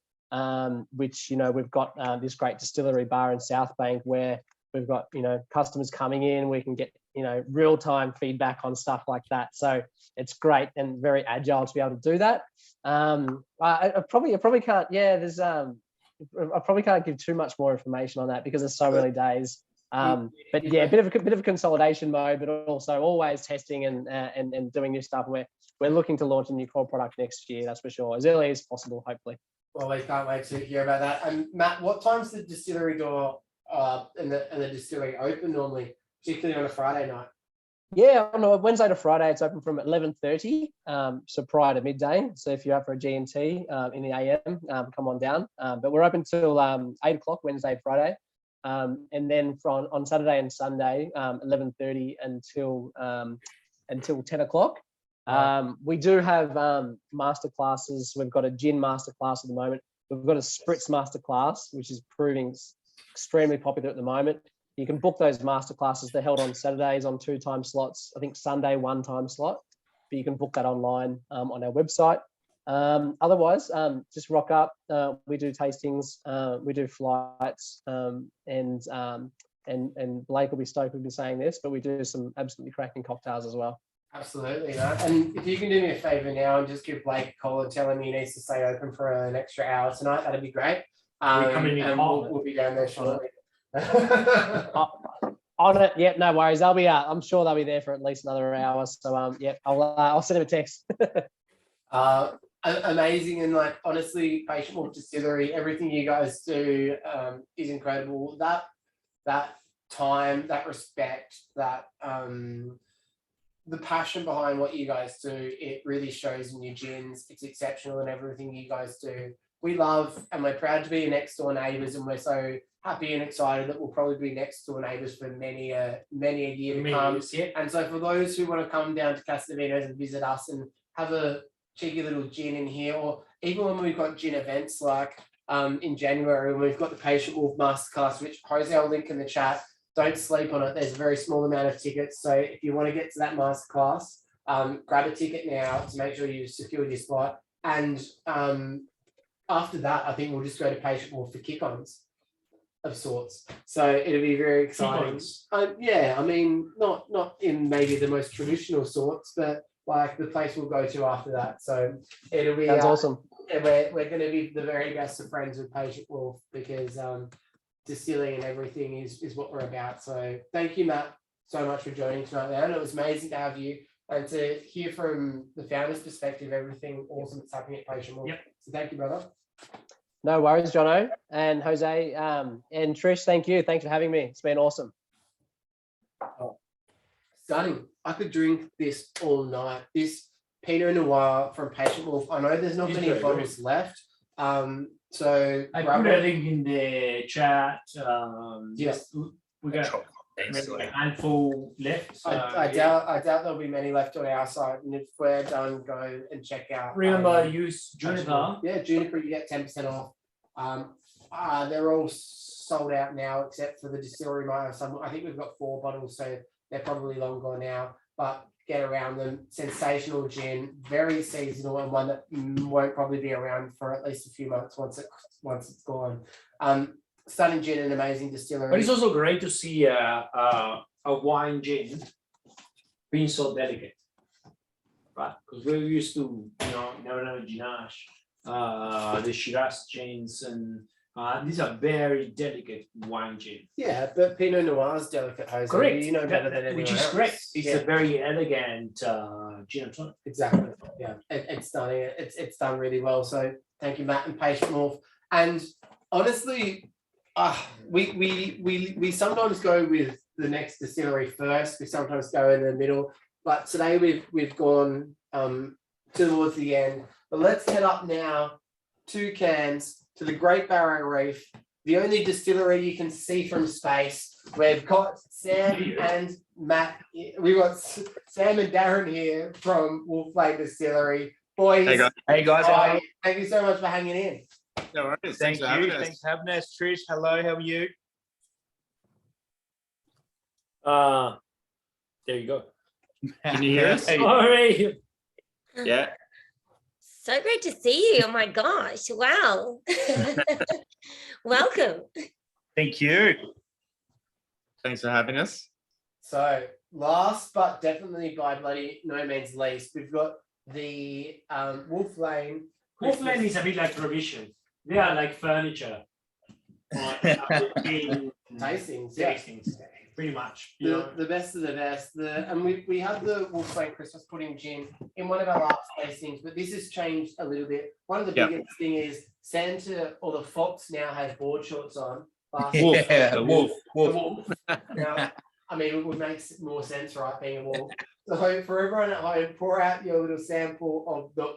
which, we've got this great distillery bar in South Bank where we've got, customers coming in, we can get, real-time feedback on stuff like that. So it's great and very agile to be able to do that. I probably can't, I probably can't give too much more information on that because it's so early days. But yeah, a bit of a consolidation mode, but also always testing and doing new stuff. We're looking to launch a new core product next year, that's for sure, as early as possible, hopefully. Well, we can't wait to hear about that. And Matt, what time's the distillery door and the distillery open normally, particularly on a Friday night? Yeah, on a Wednesday to Friday, it's open from 11:30, so prior to midday. So if you're up for a G&T in the AM, come on down. But we're open till 8 o'clock Wednesday, Friday, and then on Saturday and Sunday, 11:30 until 10 o'clock. We do have master classes. We've got a gin master class at the moment. We've got a spritz master class, which is proving extremely popular at the moment. You can book those master classes. They're held on Saturdays on 2 time slots. I think Sunday 1 time slot, but you can book that online on our website. Otherwise, just rock up. We do tastings, we do flights, and Blake will be stoked with me saying this, but we do some absolutely cracking cocktails as well. Absolutely, no. And if you can do me a favour now and just give Blake a call and tell him he needs to stay open for an extra hour tonight, that'd be great. And we'll be down there shortly. On it, yeah, no worries. They'll be I'm sure they'll be there for at least another hour. So yeah, I'll send him a text. Amazing, and like honestly, Patient Wolf Distillery, everything you guys do is incredible. That time, that respect, that the passion behind what you guys do, it really shows in your gins. It's exceptional in everything you guys do. We love and we're proud to be your next door neighbours, and we're so happy and excited that we'll probably be next door neighbours for many a year to come. And so for those who want to come down to Castavino's and visit us and have a cheeky little gin in here, or even when we've got gin events like in January when we've got the Patient Wolf Masterclass, which Jose will link in the chat. Don't sleep on it. There's a very small amount of tickets. So if you want to get to that masterclass, grab a ticket now to make sure you've secured your spot. And after that, I think we'll just go to Patient Wolf for kick-ons of sorts. So it'll be very exciting. Yeah, I mean, not in maybe the most traditional sorts, but like the place we'll go to after that. So it'll be that's awesome. And we're going to be the very best of friends with Patient Wolf because distilling and everything is what we're about. So thank you, Matt, so much for joining tonight, man. It was amazing to have you and to hear from the founder's perspective, everything awesome that's happening at Patient Wolf. So thank you, brother. No worries, Jono and Jose and Trish. Thank you. Thanks for having me. It's been awesome. Stunning. I could drink this all night. This Pinot Noir from Patient Wolf. I know there's not many bottles left. So I put a link in the chat. Yes, we got a handful left. I doubt there'll be many left on our side. And if we're done, go and check out. Remember, use Juniper. Yeah, Juniper, you get 10% off. They're all sold out now, except for the distillery might have some. I think we've got 4 bottles, so they're probably long gone now. But get around them. Sensational gin, very seasonal, and one that won't probably be around for at least a few months once it's gone. Stunning gin and amazing distillery. But it's also great to see a wine gin being so delicate, right? Because we're used to, Never Grenache, the Shiraz gins, and these are very delicate wine gin. Yeah, but Pinot Noir is delicate, Jose. Correct. You know better than anyone which is else. great. It's a very elegant gin and tonic. Exactly. Yeah, it's stunning. It's done really well. So thank you, Matt and Patient Wolf. And honestly, we sometimes go with the next distillery first. We sometimes go in the middle. But today we've gone towards the end. But let's head up now 2 Cairns to the Great Barrier Reef, the only distillery you can see from space. We've got Sam and Matt. We've got Sam and Darren here from Wolf Lake Distillery. Boys, hey guys, thank you so much for hanging in. No worries. Thank you. Thanks for having us, Trish. Hello, how are you? There you go. Can you hear us? Sorry. Yeah. So great to see you. Oh my gosh. Wow. Welcome. Thank you. Thanks for having us. So last but definitely by bloody no means least, we've got the Wolf Lane. Wolf Lane is a bit like provision. They are like furniture. In Tastings, pretty much. You know? The best of the best. And we had the Wolf Lane Christmas pudding gin in one of our last tastings, but this has changed a little bit. One of the biggest thing is Santa or the fox now has board shorts on. The wolf. Now, I mean, it would make more sense, right, being a wolf. So for everyone at home, pour out your little sample of the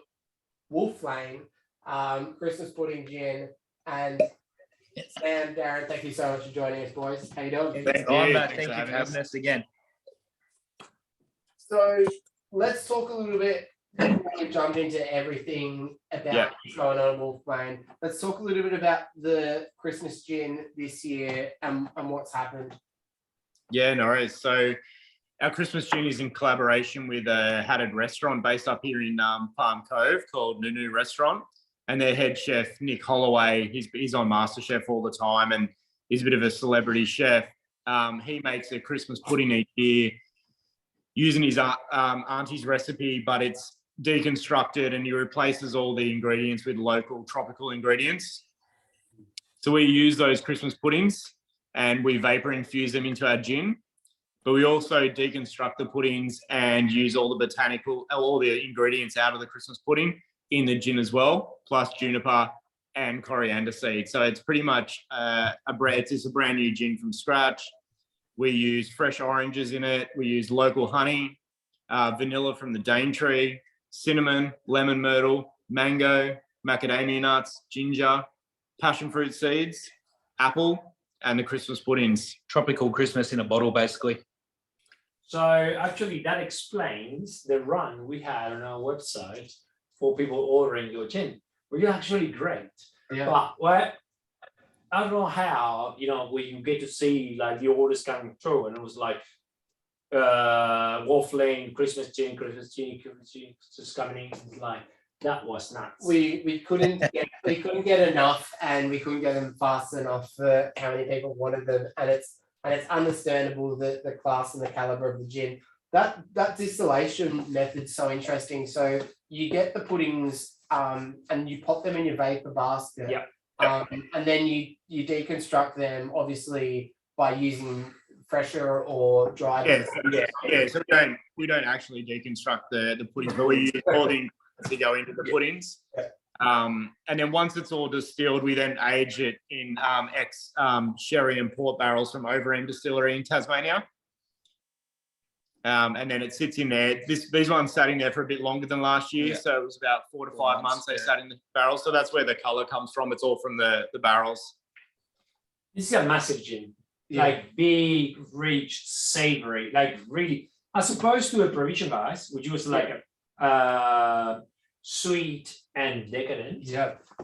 Wolf Lane Christmas pudding gin. And Sam, Darren, thank you so much for joining us, boys. How you doing? Thank you for having us again. So let's talk a little bit before we jump into everything about what's going on in Wolf Lane. Let's talk a little bit about the Christmas gin this year and what's happened. Yeah, no worries. So our Christmas gin is in collaboration with a Hatted restaurant based up here in Palm Cove called Nunu Restaurant. And their head chef, Nick Holloway, he's on MasterChef all the time and he's a bit of a celebrity chef. He makes a Christmas pudding each year using his auntie's recipe, but it's deconstructed and he replaces all the ingredients with local tropical ingredients. So we use those Christmas puddings and we vapor infuse them into our gin, but we also deconstruct the puddings and use all the ingredients out of the Christmas pudding in the gin as well, plus juniper and coriander seed. So it's pretty much it's a brand new gin from scratch. We use fresh oranges in it. We use local honey, vanilla from the Daintree, cinnamon, lemon myrtle, mango, macadamia nuts, ginger, passion fruit seeds, apple, and the Christmas puddings. Tropical Christmas in a bottle, basically. So actually that explains the run we had on our website for people ordering your gin, which is actually great. But I don't know how, when you get to see like the orders coming through and it was like Wolf Lane, Christmas gin, just coming in, like that was nuts. We couldn't get enough and we couldn't get them fast enough for how many people wanted them. And it's understandable that the class and the caliber of the gin. That distillation method's so interesting. So you get the puddings and you pop them in your vapor basket. And then you deconstruct them obviously by using fresher or dried. So we don't actually deconstruct the puddings, but we use all the ingredients to go into the puddings. And then once it's all distilled, we then age it in sherry and port barrels from Overend Distillery in Tasmania. And then it sits in there. These ones sat in there for a bit longer than last year. So it was about 4 to 5 months they sat in the barrels. So that's where the color comes from. It's all from the barrels. This is a massive gin. Like big, rich, savory, like really, as opposed to a provision, guys, which was like a sweet and decadent.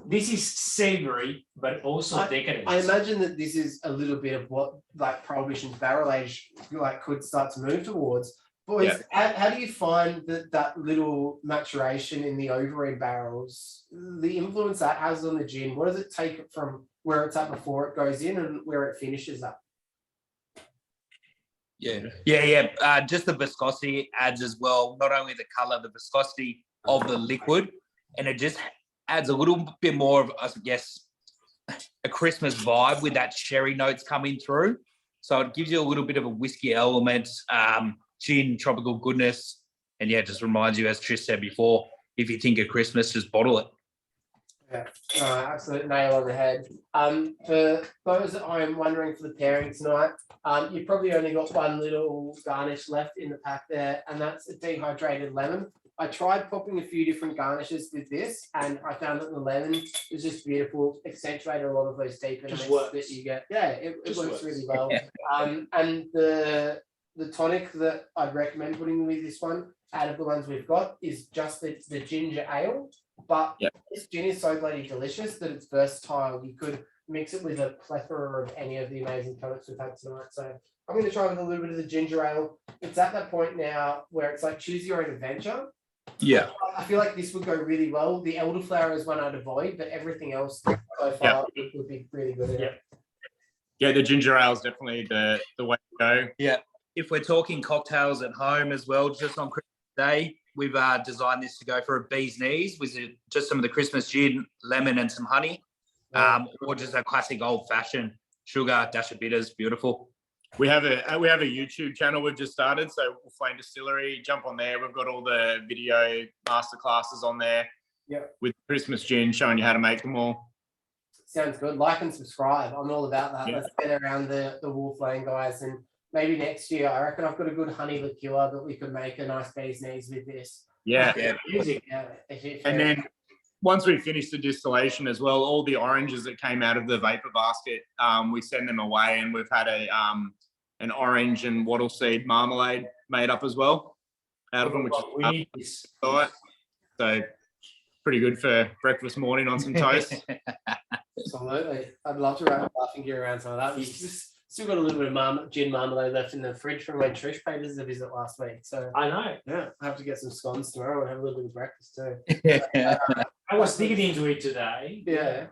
This is savory, but also decadent. I imagine that this is a little bit of what like Prohibition's barrel age could start to move towards. Boys, how do you find that little maturation in the Overend barrels, the influence that has on the gin? What does it take it from where it's at before it goes in and where it finishes at? Just the viscosity adds as well, not only the color, the viscosity of the liquid, and it just adds a little bit more of, I guess, a Christmas vibe with that sherry notes coming through. So it gives you a little bit of a whiskey element, gin, tropical goodness, and just reminds you, as Trish said before, if you think of Christmas, just bottle it. Absolute nail on the head. For those that I'm wondering for the pairing tonight, you've probably only got one little garnish left in the pack there, and that's a dehydrated lemon. I tried popping a few different garnishes with this, and I found that the lemon is just beautiful, accentuated a lot of those deep elements that you get. It works really well. And the tonic that I'd recommend putting with this one, out of the ones we've got, is just the ginger ale. But this gin is so bloody delicious that it's versatile. You could mix it with a plethora of any of the amazing tonics we've had tonight. So I'm going to try with a little bit of the ginger ale. It's at that point now where it's like choose your own adventure. Yeah. I feel like this would go really well. The elderflower is one I'd avoid, but everything else so far would be really good. Yeah, the ginger ale is definitely the way to go. Yeah. If we're talking cocktails at home as well, just on Christmas Day, we've designed this to go for a bee's knees with just some of the Christmas gin, lemon, and some honey, or just a classic old fashioned sugar, dash of bitters, beautiful. We have a YouTube channel we've just started, so Wolf Lane Distillery. Jump on there. We've got all the video masterclasses on there. With Christmas gin, showing you how to make them all. Sounds good. Like and subscribe. I'm all about that. Let's get around the Wolf Lane guys, and maybe next year. I reckon I've got a good honey liqueur that we could make a nice bee's knees with this. Yeah. And then once we finish the distillation as well, all the oranges that came out of the vapor basket, we send them away, and we've had an orange and wattle seed marmalade made up as well out of them, which is so pretty good for breakfast morning on some toast. Absolutely. I'd love to wrap a laughing gear around some of that. We've still got a little bit of gin marmalade left in the fridge from when Trish paid us a visit last week. So I know. Yeah, I have to get some scones tomorrow and have a little bit of breakfast too. I was digging into it today. Yeah,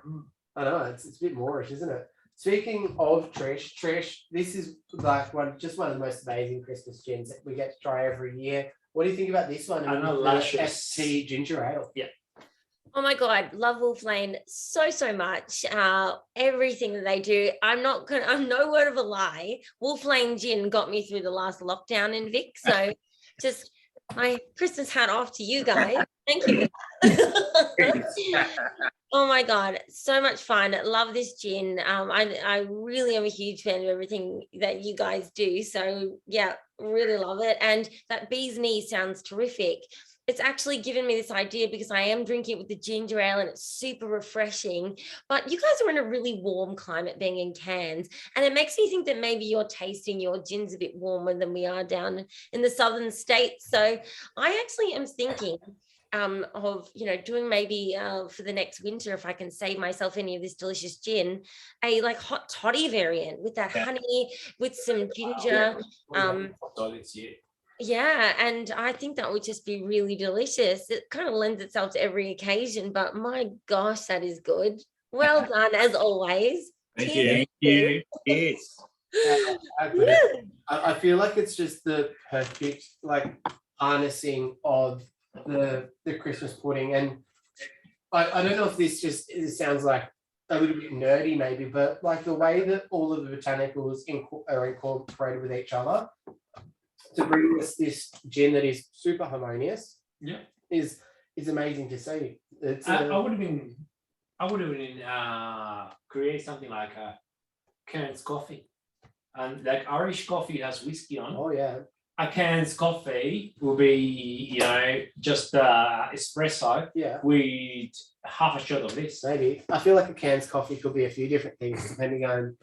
I know. It's a bit Moorish, isn't it? Speaking of Trish, this is like one of the most amazing Christmas gins that we get to try every year. What do you think about this one? I know, luscious. ST ginger ale. Yeah. Oh my God, love Wolf Lane so much. Everything that they do, I'm no word of a lie. Wolf Lane gin got me through the last lockdown in Vic. So just my Christmas hat off to you guys. Thank you. Oh my God, so much fun. Love this gin. I really am a huge fan of everything that you guys do. So yeah, really love it. And that bee's knee sounds terrific. It's actually given me this idea because I am drinking it with the ginger ale and it's super refreshing. But you guys are in a really warm climate being in Cairns. And it makes me think that maybe you're tasting your gins a bit warmer than we are down in the southern states. So I actually am thinking of, doing maybe for the next winter, if I can save myself any of this delicious gin, a like hot toddy variant with that honey, with some ginger. Yeah, and I think that would just be really delicious. It kind of lends itself to every occasion, but my gosh, that is good. Well done, as always. Thank you. Yes. I feel like it's just the perfect harnessing of the Christmas pudding, and I don't know if it sounds like a little bit nerdy maybe, but like the way that all of the botanicals are incorporated with each other to bring us this gin that is super harmonious is amazing to see. I would have been create something like a Cairns coffee, and like Irish coffee has whiskey on. Oh yeah. A Cairns coffee will be, just espresso with half a shot of this. Maybe. I feel like a Cairns coffee could be a few different things depending on.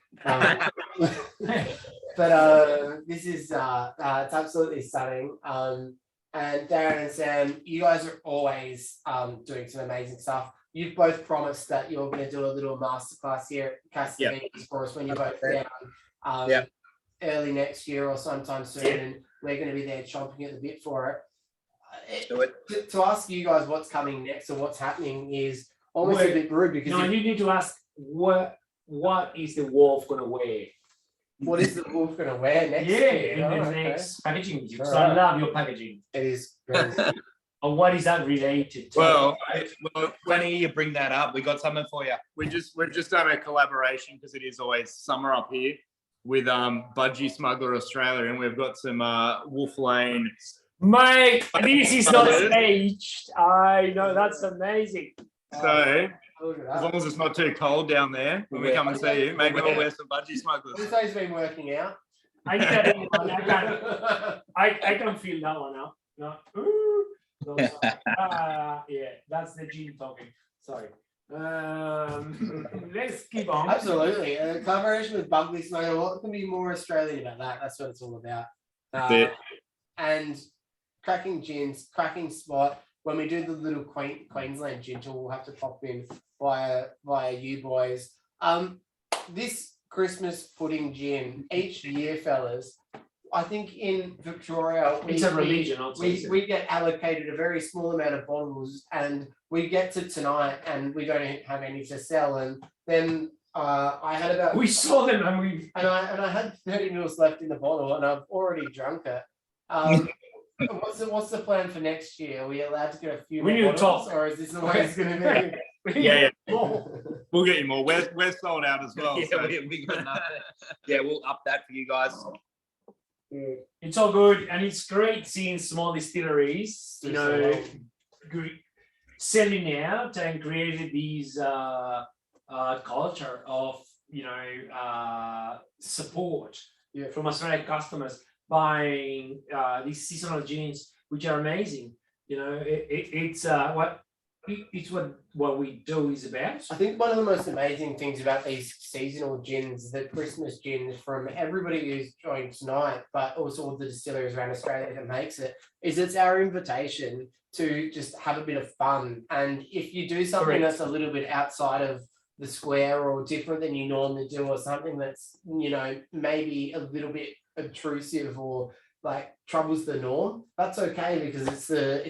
But this is it's absolutely stunning. And Darren and Sam, you guys are always doing some amazing stuff. You've both promised that you're going to do a little masterclass here at Castavenis for us when you're both down early next year or sometime soon, and we're going to be there chomping at the bit for it. To ask you guys what's coming next or what's happening is almost a bit rude because you need to ask what is the wolf going to wear. What is the wolf going to wear next? In the next packaging. So I love your packaging. It is very And what is that related to? Well, funny you bring that up. We got something for you. We've just done a collaboration because it is always summer up here with Budgie Smuggler Australia, and we've got some Wolf Lane. Mate, this is not staged. I know, that's amazing. So as long as it's not too cold down there when we come and see you, maybe we'll wear some Budgie Smugglers. This day's been working out. I can feel that one now. No. Yeah, that's the gin talking. Sorry. Let's keep on. Absolutely. Collaboration with Bugley Smuggler. What can be more Australian about that? That's what it's all about. And cracking gins, cracking spot. When we do the little Queensland gin tour, we'll have to pop in via you boys. This Christmas pudding gin each year, fellas, I think in Victoria, It's a religion also. we get allocated a very small amount of bottles, and we get to tonight and we don't have any to sell. And then I had about We saw them and we. and I had 30 mils left in the bottle, and I've already drunk it. What's the plan for next year? Are we allowed to get a few We more need to bottles, talk. or is this the way it's going to be? Yeah, we'll get you more. We're sold out as well. Yeah, so. we got enough. Yeah, we'll up that for you guys. It's all good, and it's great seeing small distilleries, you know, selling out and creating these culture of, you know, support from Australian customers buying these seasonal gins, which are amazing. You know, it's what we do is about. I think one of the most amazing things about these seasonal gins, the Christmas gins, from everybody who's joined tonight, but also all the distilleries around Australia that makes it, is it's our invitation to just have a bit of fun. And if you do something that's a little bit outside of the square or different than you normally do, or something that's, you know, maybe a little bit obtrusive or like troubles the norm, that's okay, because it's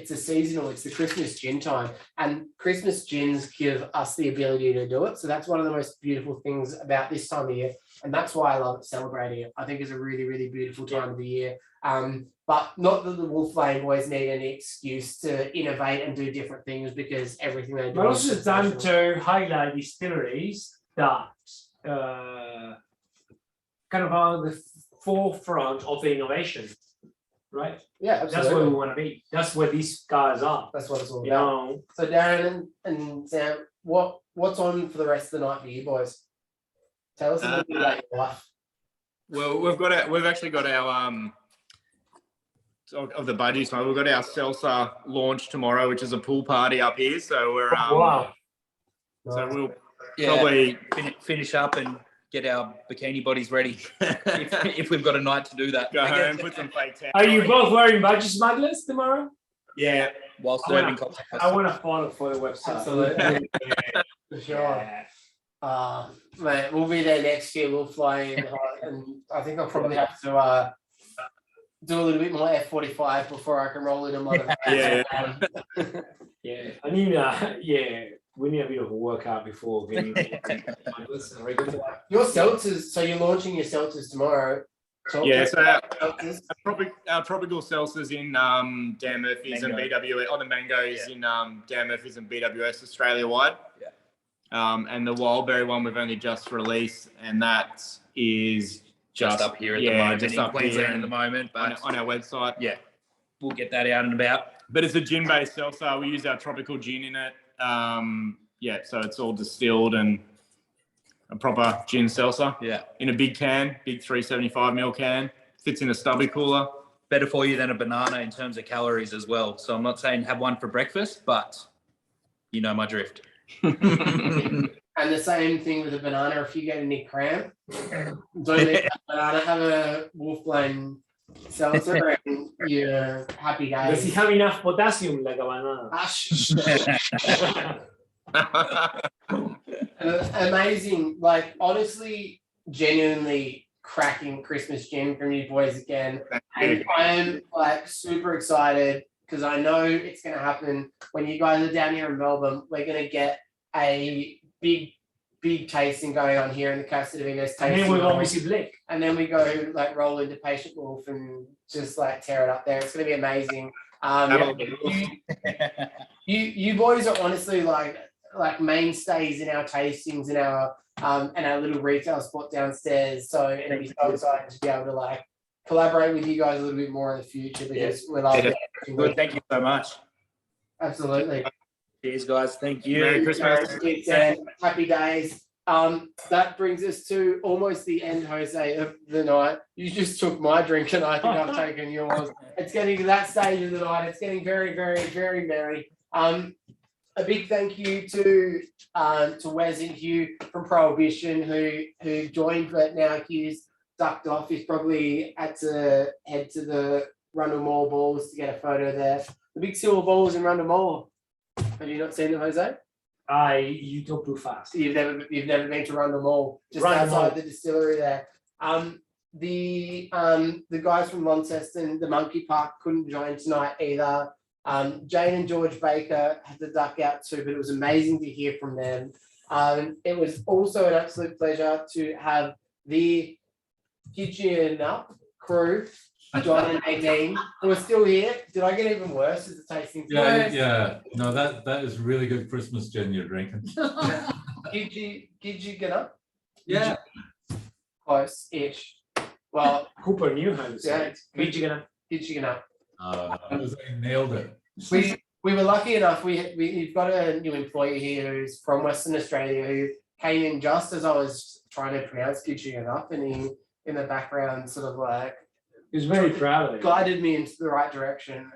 the seasonal, it's the Christmas gin time, and Christmas gins give us the ability to do it. So that's one of the most beautiful things about this time of year, and that's why I love celebrating it. I think it's a really, really beautiful time of the year. But not that the Wolf Lane boys need any excuse to innovate and do different things, because everything they do. But is also it's done to highlight distilleries that kind of are the forefront of the innovation, right? Yeah, That's absolutely. where we want to be. That's where these guys are. That's what it's all You about. know, So Darren and Sam, what's on for the rest of the night for you boys? Tell us a little bit about your life. Well, we've actually got our of the budgies, so we've got our Salsa launch tomorrow, which is a pool party up here. So we're wow. So we'll Yeah, probably finish up and get our bikini bodies ready if we've got a night to do that. go home, put some fake tan. Are you both wearing budgie smugglers tomorrow? Yeah. While I wanna- serving cocktails. I want to follow for the website. Absolutely. For sure. Yeah. Mate, we'll be there next year. We'll fly in, and I think I'll probably have to do a little bit more F45 before I can roll in a lot of. Yeah. Yeah. I need we need a bit of a workout before getting Your seltzers. So you're launching your seltzers tomorrow. Talk Yeah, to us so about seltzers. our tropical seltzers in Dan Murphy's and Mango. BWS, the mangoes in Dan Murphy's and BWS Australia wide. Yeah. And the wildberry one we've only just released, and that is Just up here at the moment, just in up Queensland here at the moment, but on our website. yeah, we'll get that out and about. But it's a gin-based seltzer. We use our tropical gin in it. So it's all distilled and a proper gin seltzer. Yeah, In a big can, big 375 ml can. Fits in a stubby cooler. better for you than a banana in terms of calories as well. So I'm not saying have one for breakfast, but you know my drift. And the same thing with a banana. If you get any cramp, don't eat that banana. Have a Wolf Lane seltzer, and you're happy Does he days. have enough potassium like a banana? Amazing, like honestly, genuinely cracking Christmas gin from you boys again. And I am like super excited because I know it's going to happen when you guys are down here in Melbourne. We're going to get a big tasting going on here in the Casa de Vinos And tasting. then we hall. go visit Blake. And then we go like roll into Patient Wolf and just like tear it up there. It's going to be amazing. You boys are honestly like mainstays in our tastings and our little retail spot downstairs. So it'll be so exciting to be able to like collaborate with you guys a little bit more in the future because we love it. Good, thank you so much. Absolutely. Cheers, guys. Thank you. Merry Christmas. And happy days. That brings us to almost the end, Jose, of the night. You just took my drink and I think I've taken yours. It's getting to that stage of the night. It's getting very, very, very merry. A big thank you to Wes and Hugh from Prohibition who joined, but now Hugh's ducked off. He's probably had to head to the Rundle Mall balls to get a photo there. The big silver balls in Rundle Mall. Have you not seen them, Jose? You talk too fast. You've never been to Rundle Mall, just Rundle outside Mall. the distillery there. the guys from Launceston, the Monkey Park couldn't join tonight either. Jane and George Baker had to duck out too, but it was amazing to hear from them. It was also an absolute pleasure to have the Gidgee Up crew, John and Nadine, who are still here. Did I get even worse as the tasting? Yeah. No, that is really good Christmas gin you're drinking. Gidgee Up? Yeah. Close-ish. Well, Cooper knew how to say it. Gidgee Up. I nailed it. We were lucky enough. We've got a new employee here who's from Western Australia who came in just as I was trying to pronounce Gidgee Up, and he in the background sort of like he was very proud of it. Guided me into the right direction.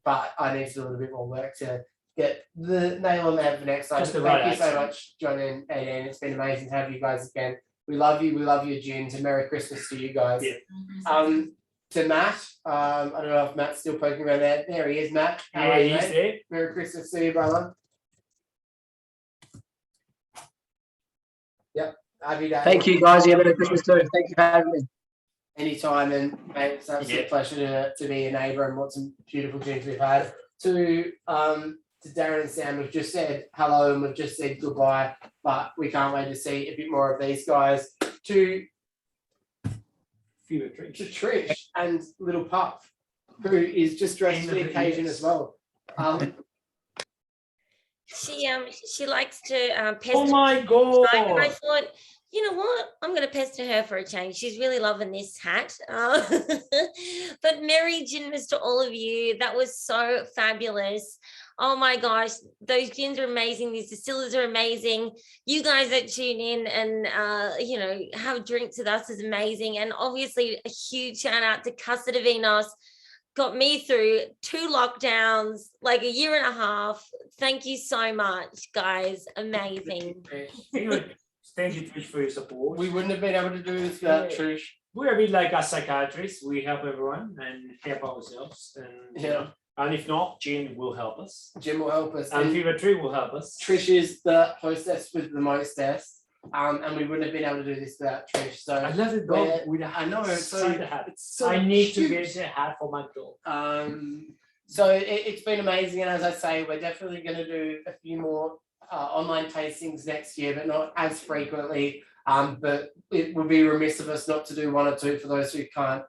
But I need to do a little bit more work to get the nail on the head for next time. Thank you so much, John and Aideen. It's been amazing to have you guys again. We love you. We love your gins, and Merry Christmas to you guys. Yeah. To Matt, I don't know if Matt's still poking around there. There he is, Matt. How are you, he's mate? there. Merry Christmas to you, brother. Yep. Happy day. Thank you, guys. Yeah, Merry Christmas too. Thank you for having me. Anytime, and mate, it's an absolute pleasure to be a neighbour and what some beautiful gins we've had. To Darren and Sam, we've just said hello and we've just said goodbye, but we can't wait to see a bit more of these guys. To Trish and Little Puff, who is just dressed for the occasion as well. She likes to pester. Oh my God. And I thought, you know what? I'm going to pester her for a change. She's really loving this hat. But Merry Ginmas to all of you. That was so fabulous. Oh my gosh, those gins are amazing. These distillers are amazing. You guys that tune in and, have drinks with us is amazing. And obviously a huge shout out to Casa de Vinos. Got me through 2 lockdowns, like a year and a half. Thank you so much, guys. Amazing. Thank you, Trish, for your support. We wouldn't have been able to do this without Trish. We're a bit like a psychiatrist. We help everyone and help ourselves. And and if not, Jim will help us. Jim will help us. And Fever Tree will help us. Trish is the hostess with the mostess. And we wouldn't have been able to do this without Trish. So I love it though. I know it's so, I need to get a hat for my dog. So it's been amazing, and as I say, we're definitely going to do a few more online tastings next year, but not as frequently. But it would be remiss of us not to do 1 or 2 for those who can't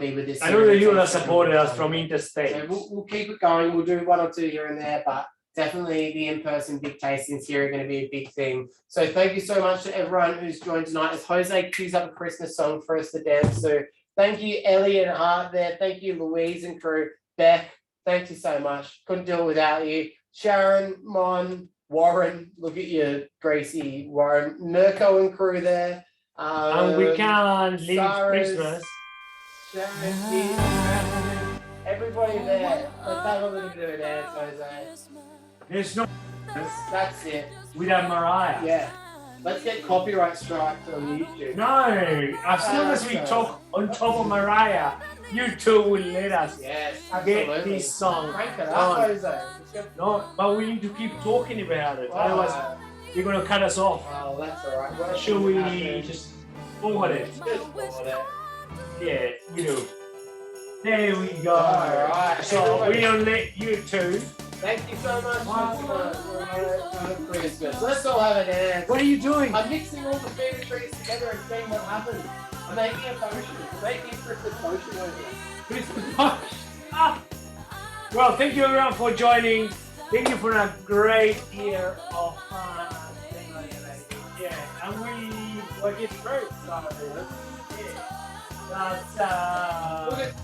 be with this. I know that you will support us from interstate. So we'll keep it going. We'll do 1 or 2 here and there, but definitely the in-person big tastings here are going to be a big thing. So thank you so much to everyone who's joined tonight. As Jose cues up a Christmas song for us to dance to. Thank you, Ellie and Art there. Thank you, Louise and crew. Beck, thank you so much. Couldn't do it without you. Sharon, Mon, Warren, look at you, Gracie, Warren, Mirko and crew there. And we can't leave Christmas. Sharon, everybody there. Let's have a little bit of a dance, Jose. There's no. That's it. Without Mariah. Yeah. Let's get copyright strikes on YouTube. No, as soon as we talk on top of Mariah, you two will let us get this song. Crank it up, Jose. No, but we need to keep talking about it. Otherwise, you're going to cut us off. Oh, that's all right. Should we just forward it? Yeah, we do. There we go. All right. So we don't let you two. Thank you so much for Christmas. Let's all have a dance. What are you doing? I'm mixing all the favorite trees together and seeing what happens. I'm making a potion. I'm making a Christmas potion over there. Christmas potion. Well, thank you everyone for joining. Thank you for a great year of fun. Yeah, and we work it through. That's Look at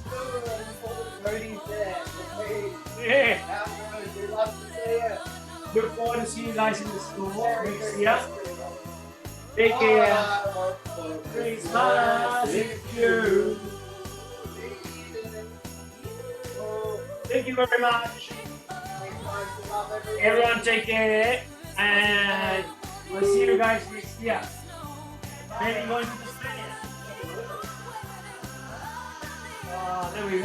all the roadies there. yeah. We love to see you. Look forward to seeing you guys in the store next year. Take care. Christmas with you. Thank you very much. Everyone take care. And we'll see you guys next year. Maybe going to the stadium. There we go.